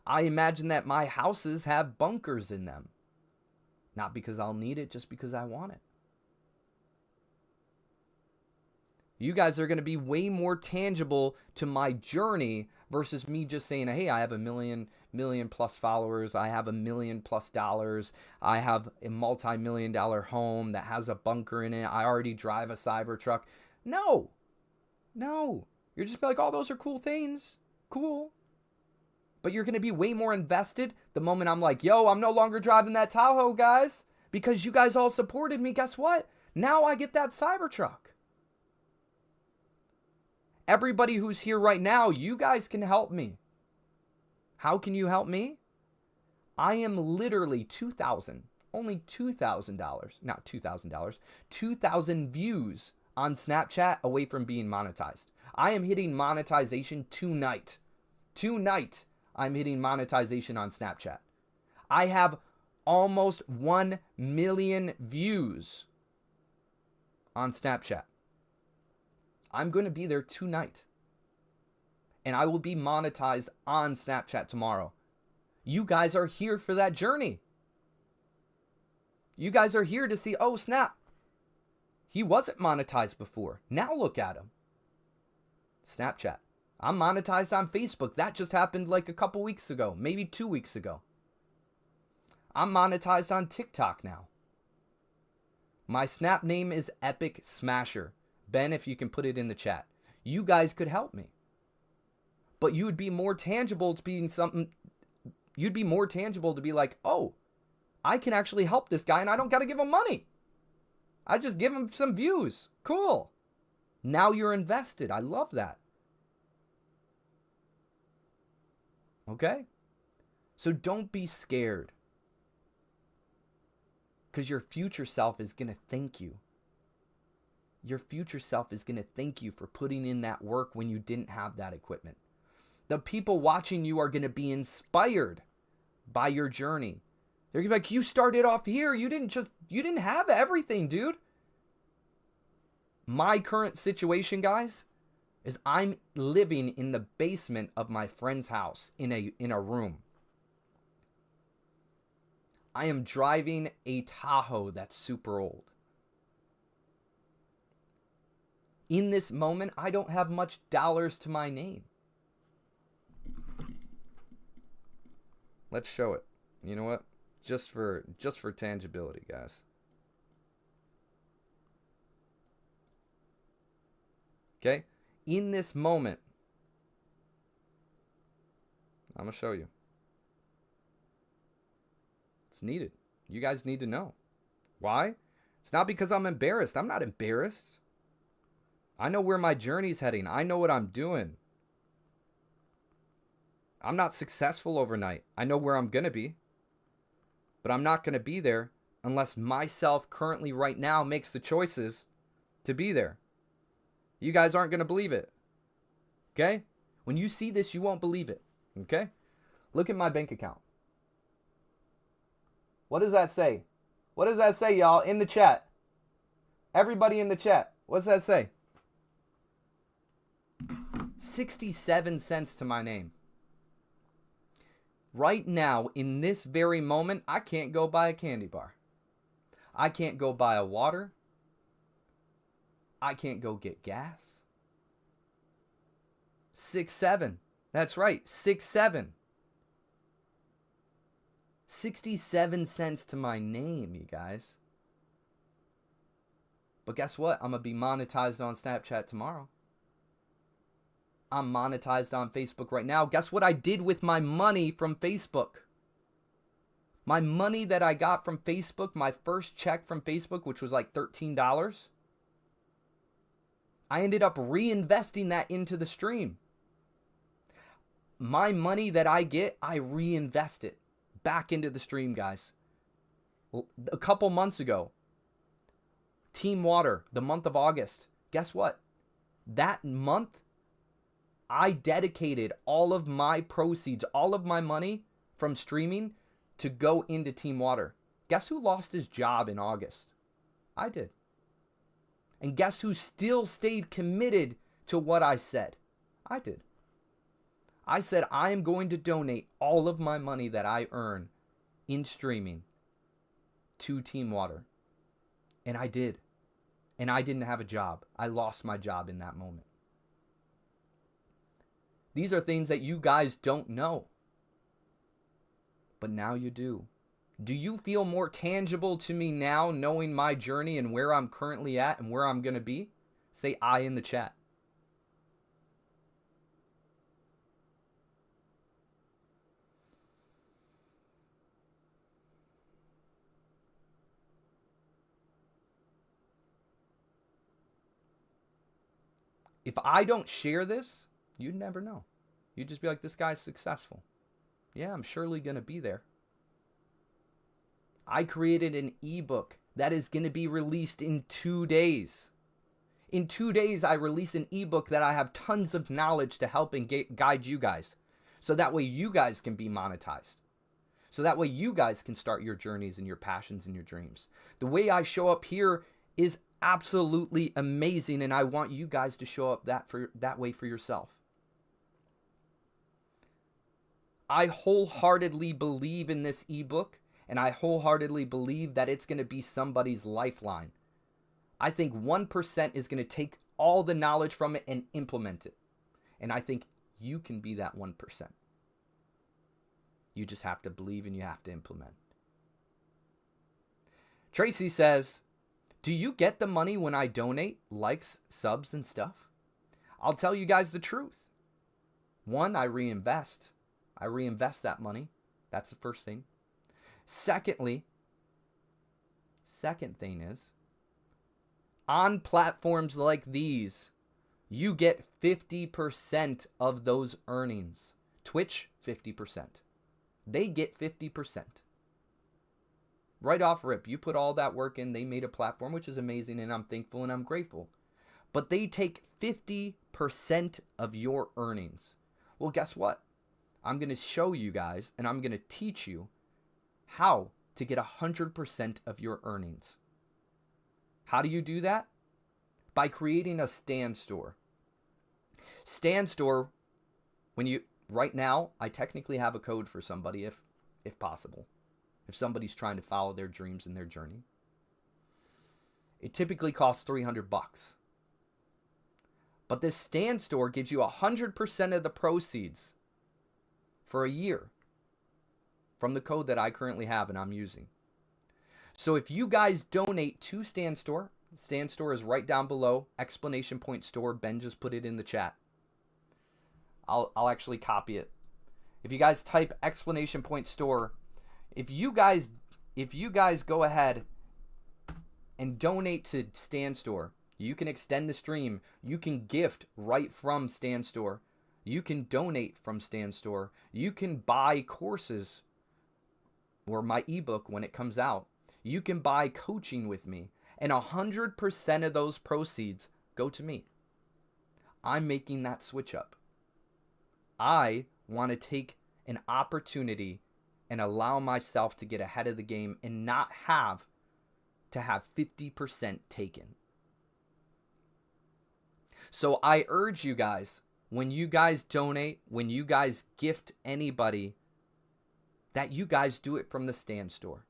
I imagine that my houses have bunkers in them. Not because I'll need it, just because I want it. You guys are going to be way more tangible to my journey versus me just saying, hey, I have 1 million plus followers. I have $1 million plus. I have a multi-million-dollar home that has a bunker in it. I already drive a Cybertruck. No. You're just like, oh, those are cool things. Cool. But you're going to be way more invested the moment I'm like, yo, I'm no longer driving that Tahoe, guys. Because you guys all supported me. Guess what? Now I get that Cybertruck. Everybody who's here right now, you guys can help me. How can you help me? I am literally only $2,000, not $2,000, 2,000 views on Snapchat away from being monetized. I am hitting monetization tonight. Tonight, I'm hitting monetization on Snapchat. I have almost 1 million views on Snapchat. I'm going to be there tonight. And I will be monetized on Snapchat tomorrow. You guys are here for that journey. You guys are here to see, oh snap, he wasn't monetized before. Now look at him. Snapchat. I'm monetized on Facebook. That just happened like a couple weeks ago, maybe 2 weeks ago. I'm monetized on TikTok now. My Snap name is Epic Smasher. Ben, if you can put it in the chat. You guys could help me. But you would be more tangible to being something. You'd be more tangible to be like, oh, I can actually help this guy and I don't got to give him money. I just give him some views. Cool. Now you're invested. I love that. Okay? So don't be scared. Because your future self is going to thank you. Your future self is going to thank you for putting in that work when you didn't have that equipment. The people watching you are going to be inspired by your journey. They're going to be like, you started off here. You didn't have everything, dude. My current situation, guys, is I'm living in the basement of my friend's house in a room. I am driving a Tahoe that's super old. In this moment, I don't have much dollars to my name. Let's show it. You know what? Just for tangibility, guys. Okay? In this moment, I'm going to show you. It's needed. You guys need to know. Why? It's not because I'm embarrassed. I'm not embarrassed. I know where my journey's heading. I know what I'm doing. I'm not successful overnight. I know where I'm going to be. But I'm not going to be there unless myself currently right now makes the choices to be there. You guys aren't going to believe it. Okay? When you see this, you won't believe it. Okay? Look at my bank account. What does that say? What does that say, y'all? In the chat. Everybody in the chat. What does that say? 67 cents to my name. Right now, in this very moment, I can't go buy a candy bar. I can't go buy a water. I can't go get gas. 6-7. That's right, 6-7. 67 cents to my name, you guys. But guess what? I'm going to be monetized on Snapchat tomorrow. I'm monetized on Facebook right now. Guess what I did with my money from Facebook? My money that I got from Facebook, my first check from Facebook, which was like $13, I ended up reinvesting that into the stream. My money that I get, I reinvest it back into the stream, guys. A couple months ago, Team Water, the month of August, guess what? That month, I dedicated all of my proceeds, all of my money from streaming to go into Team Water. Guess who lost his job in August? I did. And guess who still stayed committed to what I said? I did. I said I am going to donate all of my money that I earn in streaming to Team Water. And I did. And I didn't have a job. I lost my job in that moment. These are things that you guys don't know. But now you do. Do you feel more tangible to me now knowing my journey and where I'm currently at and where I'm going to be? Say I in the chat. If I don't share this, you'd never know. You'd just be like, this guy's successful. Yeah, I'm surely going to be there. I created an ebook that is going to be released in 2 days. In 2 days, I release an ebook that I have tons of knowledge to help and guide you guys. So that way you guys can be monetized. So that way you guys can start your journeys and your passions and your dreams. The way I show up here is absolutely amazing, and I want you guys to show up that way for yourself. I wholeheartedly believe in this ebook, and I wholeheartedly believe that it's going to be somebody's lifeline. I think 1% is going to take all the knowledge from it and implement it. And I think you can be that 1%. You just have to believe and you have to implement. Tracy says, do you get the money when I donate, likes, subs, and stuff? I'll tell you guys the truth. One, I reinvest. I reinvest that money. That's the first thing. Second thing is, on platforms like these, you get 50% of those earnings. Twitch, 50%. They get 50%. Right off rip, you put all that work in, they made a platform, which is amazing, and I'm thankful and I'm grateful. But they take 50% of your earnings. Well, guess what? I'm going to show you guys, and I'm going to teach you how to get 100% of your earnings. How do you do that? By creating a stand store. Stand store, right now, I technically have a code for somebody if possible. If somebody's trying to follow their dreams and their journey. It typically costs $300. But this stand store gives you 100% of the proceeds for a year from the code that I currently have and I'm using. So if you guys donate to Stand Store is right down below, exclamation point store. Ben just put it in the chat. I'll actually copy it. If you guys type exclamation point store, if you guys go ahead and donate to Stand Store, you can extend the stream. You can gift right from Stand Store. You can donate from Stand Store. You can buy courses or my ebook when it comes out. You can buy coaching with me. And 100% of those proceeds go to me. I'm making that switch up. I want to take an opportunity and allow myself to get ahead of the game and not have to have 50% taken. So I urge you guys, when you guys donate, when you guys gift anybody, that you guys do it from the Stand Store.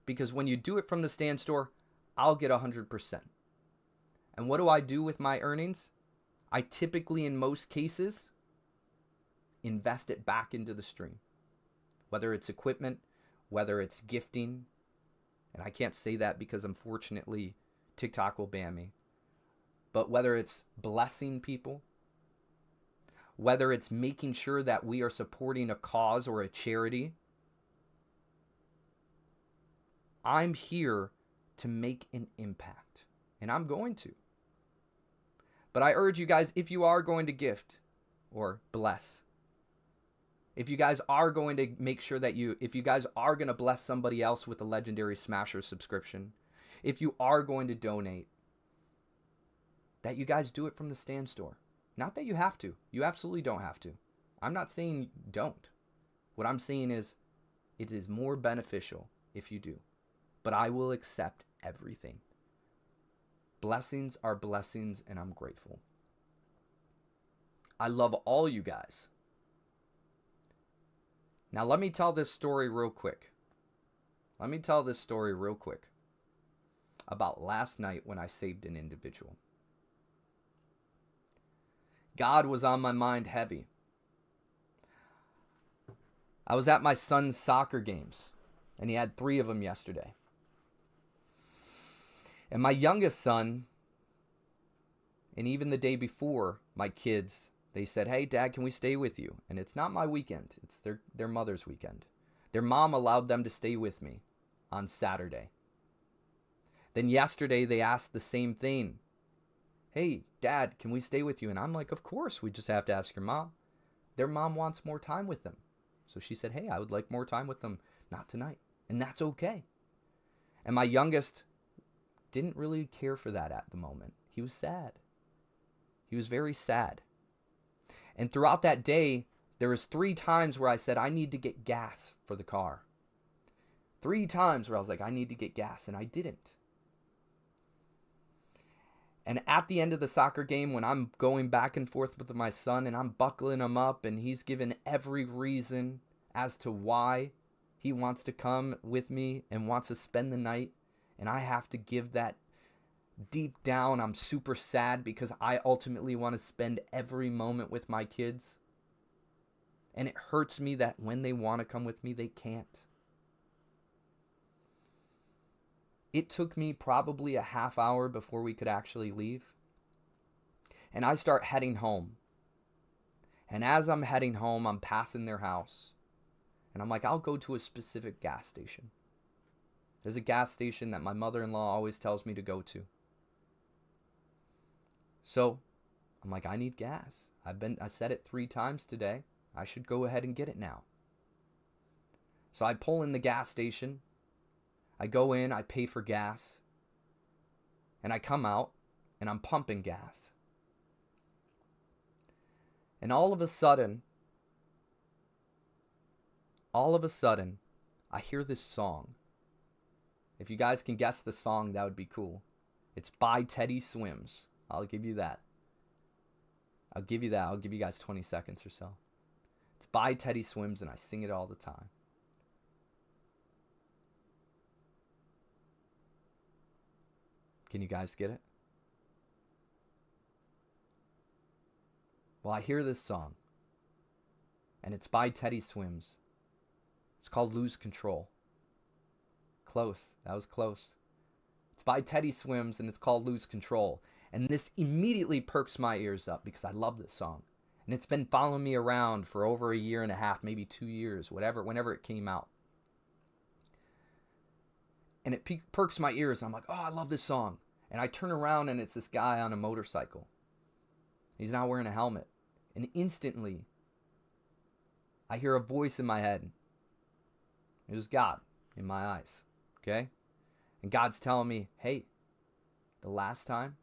Because when you do it from the Stand Store, I'll get 100%. And what do I do with my earnings? I typically, in most cases, invest it back into the stream. Whether it's equipment, whether it's gifting. And I can't say that because unfortunately TikTok will ban me. But whether it's blessing people, whether it's making sure that we are supporting a cause or a charity, I'm here to make an impact. And I'm going to. But I urge you guys, if you are going to gift or bless, if you guys are going to make sure that if you guys are going to bless somebody else with a Legendary Smasher subscription, if you are going to donate, that you guys do it from the Stand Store. Not that you have to. You absolutely don't have to. I'm not saying don't. What I'm saying is it is more beneficial if you do. But I will accept everything. Blessings are blessings, and I'm grateful. I love all you guys. Now let me tell this story real quick. About last night when I saved an individual. God was on my mind heavy. I was at my son's soccer games, and he had 3 of them yesterday. And my youngest son, and even the day before, my kids, they said, "Hey, Dad, can we stay with you?" And it's not my weekend. It's their mother's weekend. Their mom allowed them to stay with me on Saturday. Then yesterday, they asked the same thing. "Hey, Dad, can we stay with you?" And I'm like, "Of course, we just have to ask your mom." Their mom wants more time with them. So she said, "Hey, I would like more time with them. Not tonight." And that's okay. And my youngest didn't really care for that at the moment. he was sad. He was very sad. And throughout that day, there was 3 times where I said, I need to get gas for the car. 3 times where I was like, I need to get gas, and I didn't. And at the end of the soccer game, when I'm going back and forth with my son and I'm buckling him up and he's given every reason as to why he wants to come with me and wants to spend the night, and I have to give that deep down, I'm super sad because I ultimately want to spend every moment with my kids. And it hurts me that when they want to come with me, they can't. It took me probably a half hour before we could actually leave. And I start heading home. And as I'm heading home, I'm passing their house. And I'm like, I'll go to a specific gas station. There's a gas station that my mother-in-law always tells me to go to. So I'm like, I need gas. I said it 3 times today. I should go ahead and get it now. So I pull in the gas station. I go in, I pay for gas, and I come out, and I'm pumping gas. And all of a sudden, I hear this song. If you guys can guess the song, that would be cool. It's by Teddy Swims. I'll give you that. I'll give you you guys 20 seconds or so. It's by Teddy Swims, and I sing it all the time. Can you guys get it? Well, I hear this song, and it's by Teddy Swims. It's called Lose Control. Close. That was close. It's by Teddy Swims, and it's called Lose Control. And this immediately perks my ears up because I love this song. And it's been following me around for over 1.5 years, maybe 2 years, whenever it came out. And it perks my ears. And I'm like, oh, I love this song. And I turn around and it's this guy on a motorcycle. He's not wearing a helmet. And instantly, I hear a voice in my head. It was God in my eyes. Okay? And God's telling me, hey, the last time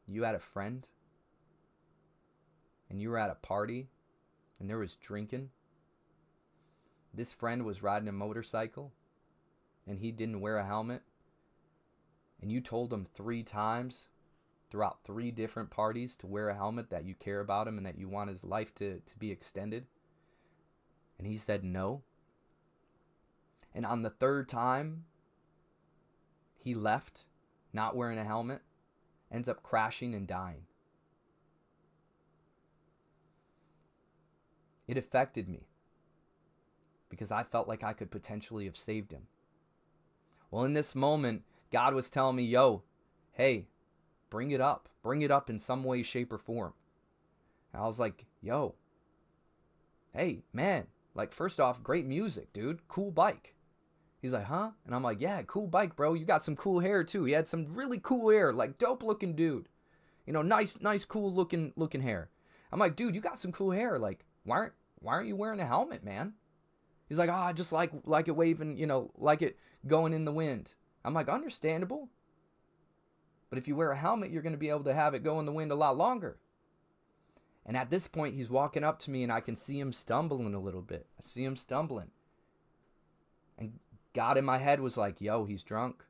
you had a friend and you were at a party and there was drinking, this friend was riding a motorcycle and he didn't wear a helmet, and you told him 3 times throughout 3 different parties to wear a helmet, that you care about him and that you want his life to be extended, and he said no. And on the 3rd time, he left, not wearing a helmet, ends up crashing and dying. It affected me because I felt like I could potentially have saved him. Well, in this moment, God was telling me, yo, hey, bring it up. Bring it up in some way, shape, or form. And I was like, yo, hey, man, like, first off, great music, dude. Cool bike. He's like, huh? And I'm like, yeah, cool bike, bro. You got some cool hair, too. He had some really cool hair, like, dope-looking dude. You know, nice, cool looking hair. I'm like, dude, you got some cool hair. Like, why aren't you wearing a helmet, man? He's like, I just like it waving, you know, like it going in the wind. I'm like, understandable. But if you wear a helmet, you're going to be able to have it go in the wind a lot longer. And at this point, he's walking up to me, and I can see him stumbling a little bit. I see him stumbling. And God in my head was like, yo, he's drunk.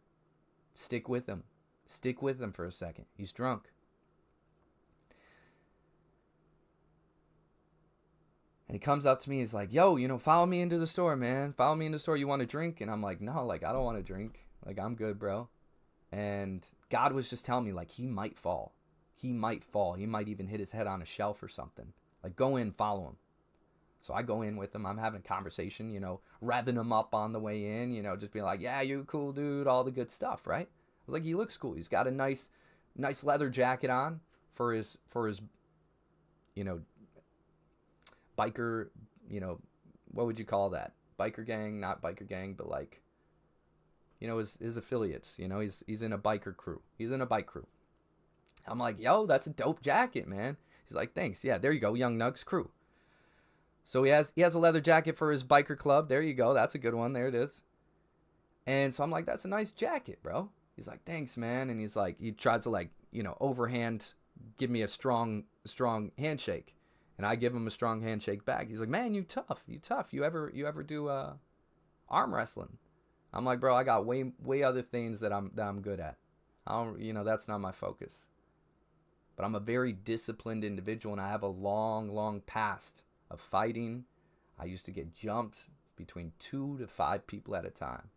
Stick with him. Stick with him for a second. He's drunk. And he comes up to me, he's like, yo, you know, follow me into the store, man. Follow me into the store. You want a drink? And I'm like, no, like, I don't want a drink. Like, I'm good, bro. And God was just telling me, like, he might fall. He might fall. He might even hit his head on a shelf or something. Like, go in, follow him. So I go in with him. I'm having a conversation, you know, revving him up on the way in, you know, just being like, yeah, you cool dude, all the good stuff, right? I was like, he looks cool. He's got a nice leather jacket on for his, you know, biker, you know, what would you call that? Biker gang, not biker gang, but like, you know, his affiliates, you know, he's in a biker crew. He's in a bike crew. I'm like, yo, that's a dope jacket, man. He's like, thanks. Yeah, there you go, Young Nugs crew. So he has a leather jacket for his biker club. There you go. That's a good one. There it is. And so I'm like, that's a nice jacket, bro. He's like, thanks, man. And he's like, he tries to like, overhand give me a strong handshake. And I give him a strong handshake back. He's like, man, you tough. You ever do arm wrestling? I'm like, bro, I got way other things that I'm good at. I don't, that's not my focus. But I'm a very disciplined individual, and I have a long past of fighting. I used to get jumped between 2 to 5 people at a time.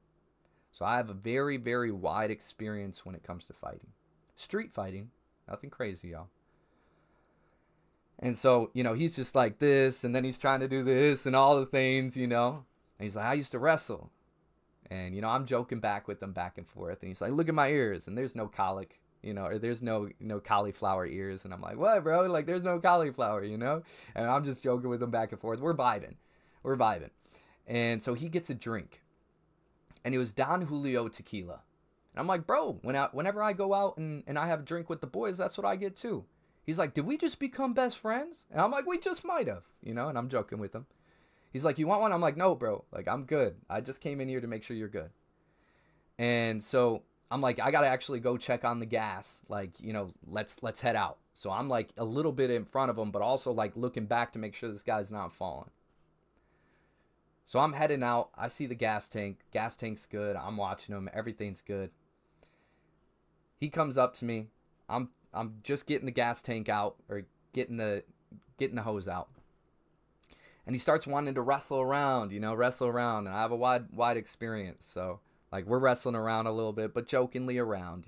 So I have a very, very wide experience when it comes to fighting. Street fighting, nothing crazy, y'all. And so, he's just like this, and then he's trying to do this and all the things, And he's like, I used to wrestle. And, I'm joking back with him back and forth. And he's like, look at my ears. And there's no colic, or there's no cauliflower ears. And I'm like, what, bro? Like, there's no cauliflower, And I'm just joking with him back and forth. We're vibing. And so he gets a drink. And it was Don Julio tequila. And I'm like, bro, whenever I go out and I have a drink with the boys, that's what I get too. He's like, did we just become best friends? And I'm like, we just might have, and I'm joking with him. He's like, you want one? I'm like, no, bro. Like, I'm good. I just came in here to make sure you're good. And so I'm like, I got to actually go check on the gas. Like, let's head out. So I'm like a little bit in front of him, but also like looking back to make sure this guy's not falling. So I'm heading out. I see the gas tank. Gas tank's good. I'm watching him. Everything's good. He comes up to me. I'm just getting the gas tank out, or getting the hose out. And he starts wanting to wrestle around. And I have a wide experience. So like we're wrestling around a little bit, but jokingly around,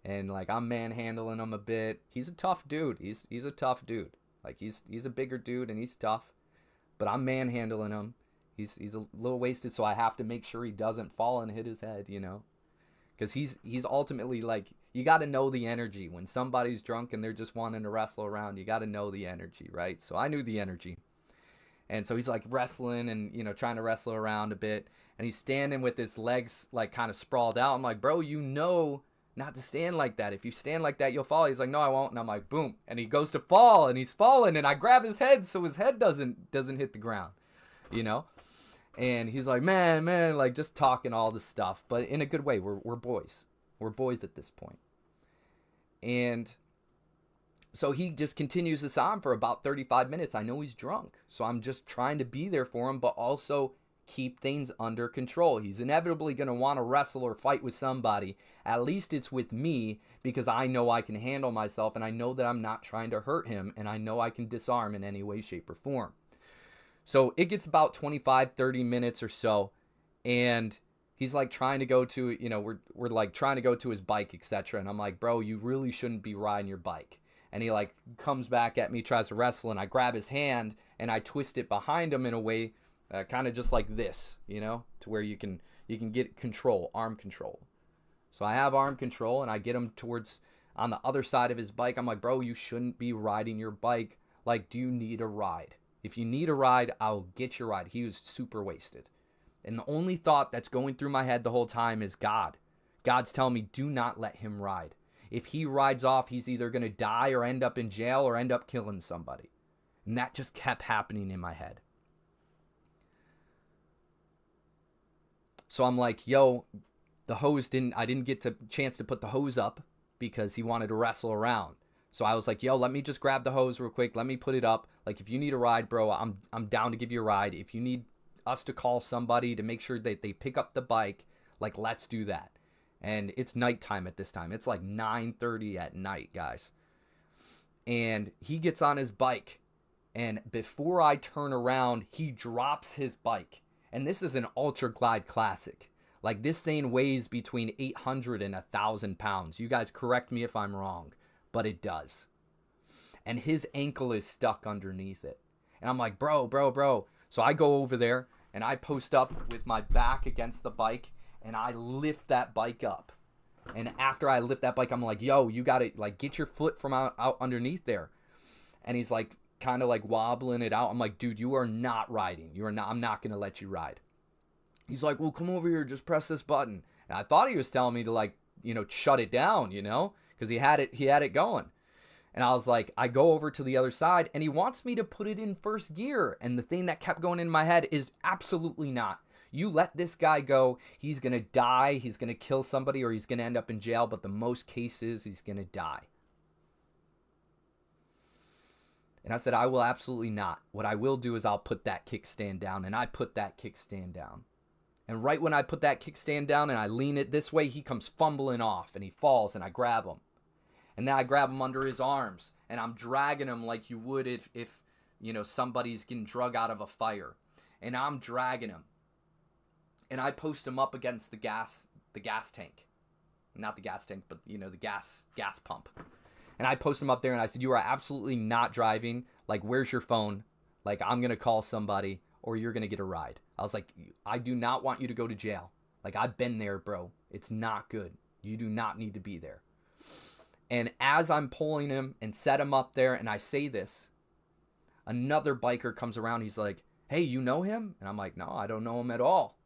And like I'm manhandling him a bit. He's a tough dude. He's a tough dude. Like he's a bigger dude and he's tough. But I'm manhandling him. He's a little wasted, so I have to make sure he doesn't fall and hit his head, Because he's ultimately like, you got to know the energy. When somebody's drunk and they're just wanting to wrestle around, you got to know the energy, right? So I knew the energy. And so he's like wrestling and, trying to wrestle around a bit. And he's standing with his legs like kind of sprawled out. I'm like, bro, not to stand like that. If you stand like that, you'll fall. He's like, no, I won't. And I'm like, boom. And he goes to fall and he's falling. And I grab his head so his head doesn't hit the ground, And he's like, man, like just talking all this stuff, but in a good way. We're boys. We're boys at this point. And so he just continues this on for about 35 minutes. I know he's drunk, so I'm just trying to be there for him, but also keep things under control. He's inevitably going to want to wrestle or fight with somebody. At least it's with me, because I know I can handle myself, and I know that I'm not trying to hurt him, and I know I can disarm in any way, shape, or form. So it gets about 25, 30 minutes or so, and he's like trying to go to, we're like trying to go to his bike, etc. And I'm like, bro, you really shouldn't be riding your bike. And he like comes back at me, tries to wrestle, and I grab his hand and I twist it behind him in a way, kind of just like this, to where you can get control, arm control. So I have arm control, and I get him towards on the other side of his bike. I'm like, bro, you shouldn't be riding your bike. Like, do you need a ride? If you need a ride, I'll get your ride. He was super wasted. And the only thought that's going through my head the whole time is God. God's telling me, do not let him ride. If he rides off, he's either going to die or end up in jail or end up killing somebody. And that just kept happening in my head. So I'm like, yo, the hose I didn't get a chance to put the hose up because he wanted to wrestle around. So I was like, yo, let me just grab the hose real quick. Let me put it up. Like, if you need a ride, bro, I'm down to give you a ride. If you need us to call somebody to make sure that they pick up the bike, like, let's do that. And it's nighttime at this time. It's like 9:30 at night, guys. And he gets on his bike, and before I turn around, he drops his bike. And this is an Ultra Glide Classic. Like, this thing weighs between 800 and 1,000 pounds. You guys correct me if I'm wrong, but it does. And his ankle is stuck underneath it. And I'm like, bro. So I go over there, and I post up with my back against the bike, and I lift that bike up. And after I lift that bike, I'm like, yo, you got to, like, get your foot from out underneath there. And he's like, kind of like wobbling it out. I'm like, dude, you are not riding. I'm not going to let you ride. He's like, well, come over here, just press this button. And I thought he was telling me to, like, shut it down, because he had it going. And I was like, I go over to the other side, and he wants me to put it in first gear. And the thing that kept going in my head is absolutely not. You let this guy go, he's going to die, he's going to kill somebody, or he's going to end up in jail, but the most cases, he's going to die. And I said, I will absolutely not. What I will do is I'll put that kickstand down. And I put that kickstand down. And right when I put that kickstand down and I lean it this way, he comes fumbling off and he falls and I grab him. And then I grab him under his arms and I'm dragging him like you would if somebody's getting drug out of a fire. And I'm dragging him. And I post him up against the gas tank. Not the gas tank, but the gas pump. And I post him up there and I said, you are absolutely not driving. Like, where's your phone? Like, I'm going to call somebody or you're going to get a ride. I was like, I do not want you to go to jail. Like, I've been there, bro. It's not good. You do not need to be there. And as I'm pulling him and set him up there and I say this, another biker comes around. He's like, hey, you know him? And I'm like, no, I don't know him at all.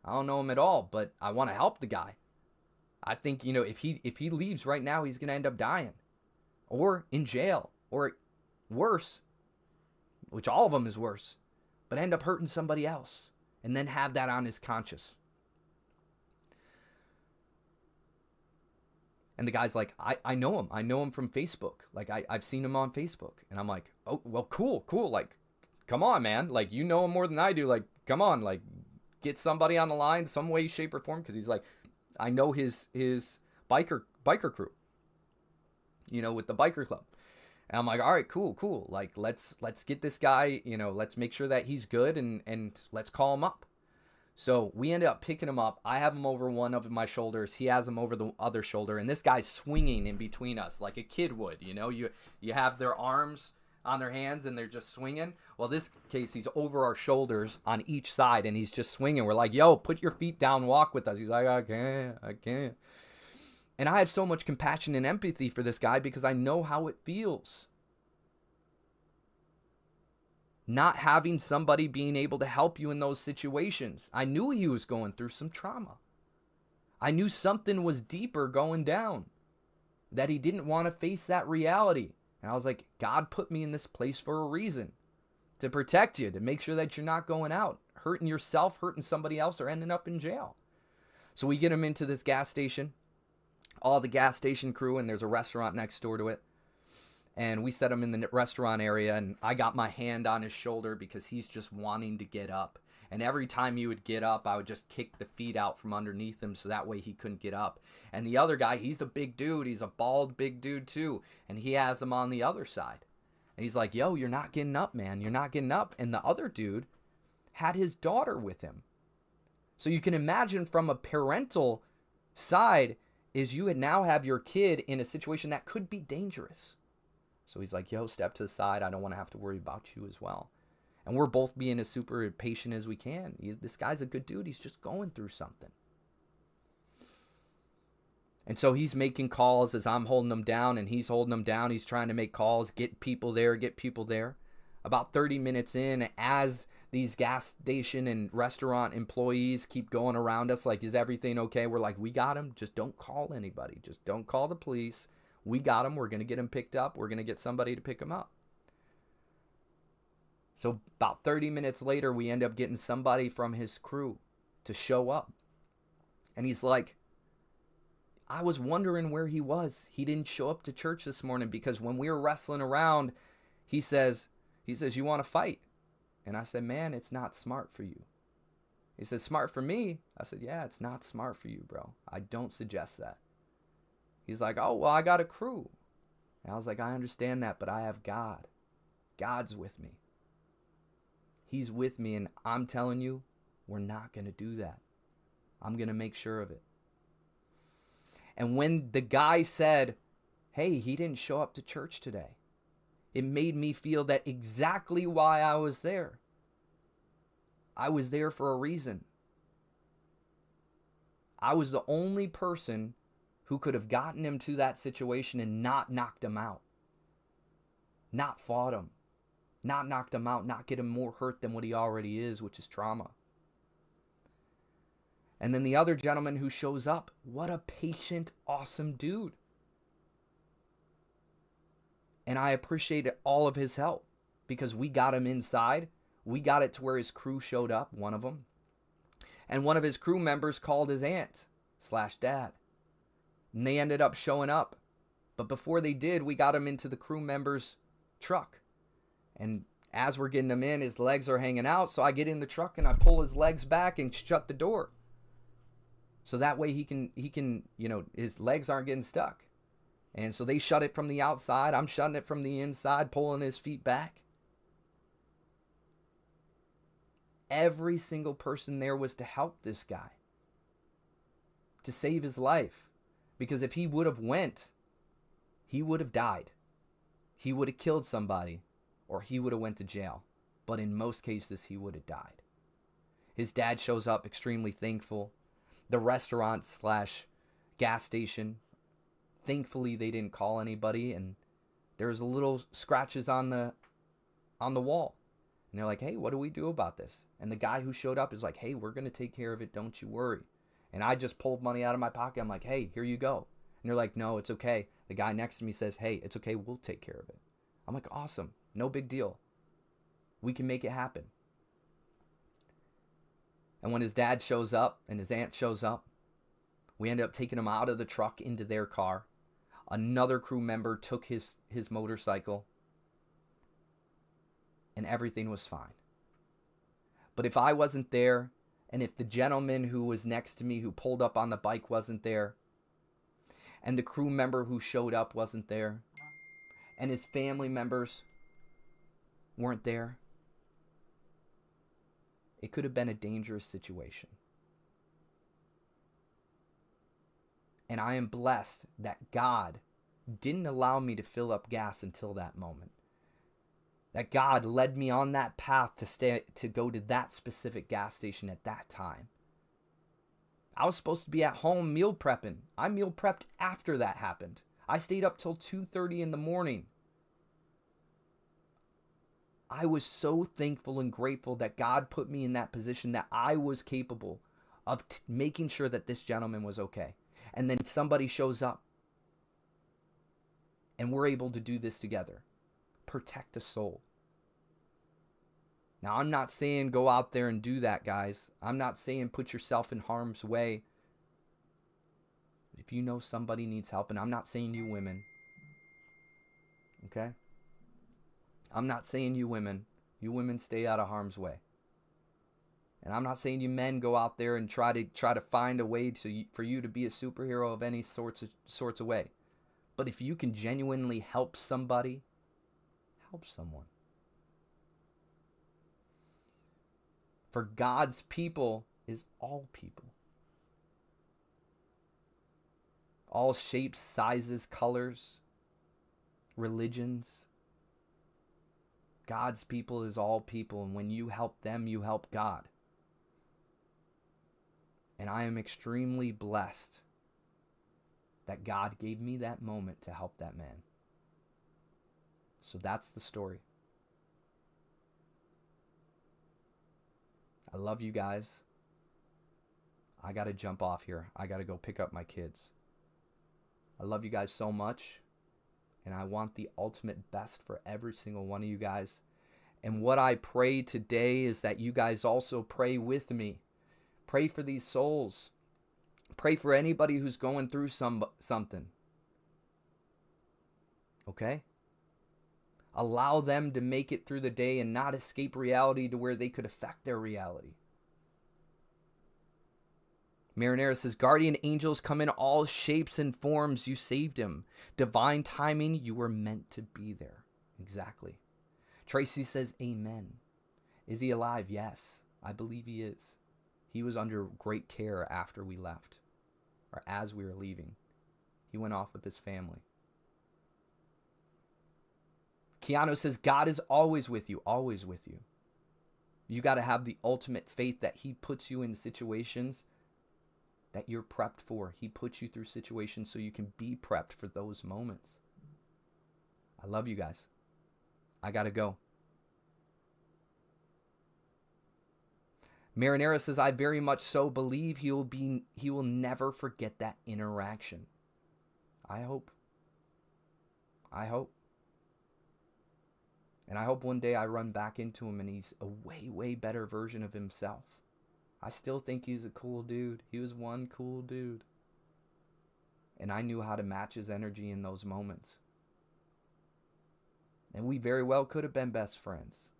I don't know him at all, but I want to help the guy. I think, if he leaves right now, he's going to end up dying or in jail or worse, which all of them is worse, but end up hurting somebody else and then have that on his conscience. And the guy's like, I know him. I know him from Facebook. Like, I've seen him on Facebook. And I'm like, oh, well, cool. Like, come on, man. Like, you know him more than I do. Like, come on. Like, get somebody on the line some way, shape, or form. Because he's like, I know his biker crew, with the biker club. And I'm like, all right, cool. Like, let's get this guy, let's make sure that he's good and let's call him up. So we ended up picking him up. I have him over one of my shoulders. He has him over the other shoulder. And this guy's swinging in between us like a kid would. You have their arms on their hands and they're just swinging. Well, this case, he's over our shoulders on each side and he's just swinging. We're like, yo, put your feet down, walk with us. He's like, I can't. And I have so much compassion and empathy for this guy because I know how it feels. Not having somebody being able to help you in those situations. I knew he was going through some trauma. I knew something was deeper going down, that he didn't want to face that reality. And I was like, God put me in this place for a reason, to protect you, to make sure that you're not going out, hurting yourself, hurting somebody else, or ending up in jail. So we get him into this gas station, all the gas station crew, and there's a restaurant next door to it. And we set him in the restaurant area, and I got my hand on his shoulder because he's just wanting to get up. And every time he would get up, I would just kick the feet out from underneath him so that way he couldn't get up. And the other guy, he's a big dude. He's a bald, big dude too. And he has him on the other side. And he's like, yo, you're not getting up, man. You're not getting up. And the other dude had his daughter with him. So you can imagine from a parental side is you would now have your kid in a situation that could be dangerous. So he's like, yo, step to the side. I don't want to have to worry about you as well. And we're both being as super patient as we can. This guy's a good dude. He's just going through something. And so he's making calls as I'm holding him down and he's holding him down. He's trying to make calls, get people there. About 30 minutes in, as these gas station and restaurant employees keep going around us like, is everything okay? We're like, we got him. Just don't call anybody. Just don't call the police. We got him. We're going to get him picked up. We're going to get somebody to pick him up. So about 30 minutes later, we end up getting somebody from his crew to show up. And he's like, I was wondering where he was. He didn't show up to church this morning because when we were wrestling around, he says, you want to fight? And I said, man, it's not smart for you. He said, smart for me? I said, yeah, it's not smart for you, bro. I don't suggest that. He's like, oh, well, I got a crew. And I was like, I understand that, but I have God. God's with me. He's with me, and I'm telling you, we're not going to do that. I'm going to make sure of it. And when the guy said, hey, he didn't show up to church today, it made me feel that exactly why I was there. I was there for a reason. I was the only person who could have gotten him to that situation and not knocked him out. Not fought him. Not knocked him out. Not get him more hurt than what he already is, which is trauma. And then the other gentleman who shows up, what a patient, awesome dude. And I appreciated all of his help because we got him inside. We got it to where his crew showed up, one of them. And one of his crew members called his aunt / dad. And they ended up showing up. But before they did, we got him into the crew member's truck. And as we're getting him in, his legs are hanging out. So I get in the truck and I pull his legs back and shut the door. So that way he can, his legs aren't getting stuck. And so they shut it from the outside. I'm shutting it from the inside, pulling his feet back. Every single person there was to help this guy, to save his life. Because if he would have went, he would have died. He would have killed somebody, or he would have went to jail. But in most cases, he would have died. His dad shows up extremely thankful. The restaurant / gas station, thankfully they didn't call anybody, and there's a little scratches on the wall. And they're like, hey, what do we do about this? And the guy who showed up is like, hey, we're going to take care of it. Don't you worry. And I just pulled money out of my pocket. I'm like, hey, here you go. And they're like, no, it's okay. The guy next to me says, hey, it's okay. We'll take care of it. I'm like, awesome. No big deal. We can make it happen. And when his dad shows up and his aunt shows up, we ended up taking him out of the truck into their car. Another crew member took his motorcycle. And everything was fine. But if I wasn't there, and if the gentleman who was next to me who pulled up on the bike wasn't there, and the crew member who showed up wasn't there, and his family members weren't there, it could have been a dangerous situation. And I am blessed that God didn't allow me to fill up gas until that moment. That God led me on that path to go to that specific gas station at that time. I was supposed to be at home meal prepping. I meal prepped after that happened. I stayed up till 2:30 in the morning. I was so thankful and grateful that God put me in that position that I was capable of making sure that this gentleman was okay. And then somebody shows up and we're able to do this together. Protect a soul. Now, I'm not saying go out there and do that, guys. I'm not saying put yourself in harm's way. If you know somebody needs help, and I'm not saying you women, okay? I'm not saying you women. You women stay out of harm's way. And I'm not saying you men go out there and try to find a way for you to be a superhero of any sorts of way. But if you can genuinely help somebody, help someone. For God's people is all people. All shapes, sizes, colors, religions. God's people is all people, and when you help them, you help God. And I am extremely blessed that God gave me that moment to help that man. So that's the story. I love you guys. I got to jump off here. I got to go pick up my kids. I love you guys so much. And I want the ultimate best for every single one of you guys. And what I pray today is that you guys also pray with me. Pray for these souls. Pray for anybody who's going through something. Okay? Allow them to make it through the day and not escape reality to where they could affect their reality. Marinera says, guardian angels come in all shapes and forms. You saved him. Divine timing, you were meant to be there. Exactly. Tracy says, amen. Is he alive? Yes, I believe he is. He was under great care after we left, or as we were leaving. He went off with his family. Keanu says, God is always with you, always with you. You got to have the ultimate faith that he puts you in situations that you're prepped for. He puts you through situations so you can be prepped for those moments. I love you guys. I got to go. Marinera says, I very much so believe he will never forget that interaction. I hope. And I hope one day I run back into him and he's a way, way better version of himself. I still think he's a cool dude. He was one cool dude. And I knew how to match his energy in those moments. And we very well could have been best friends.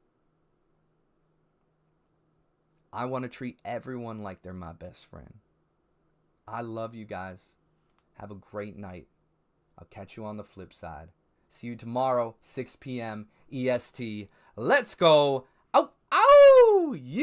I want to treat everyone like they're my best friend. I love you guys. Have a great night. I'll catch you on the flip side. See you tomorrow, 6 p.m. EST. Let's go. Ow, ow! Yeah.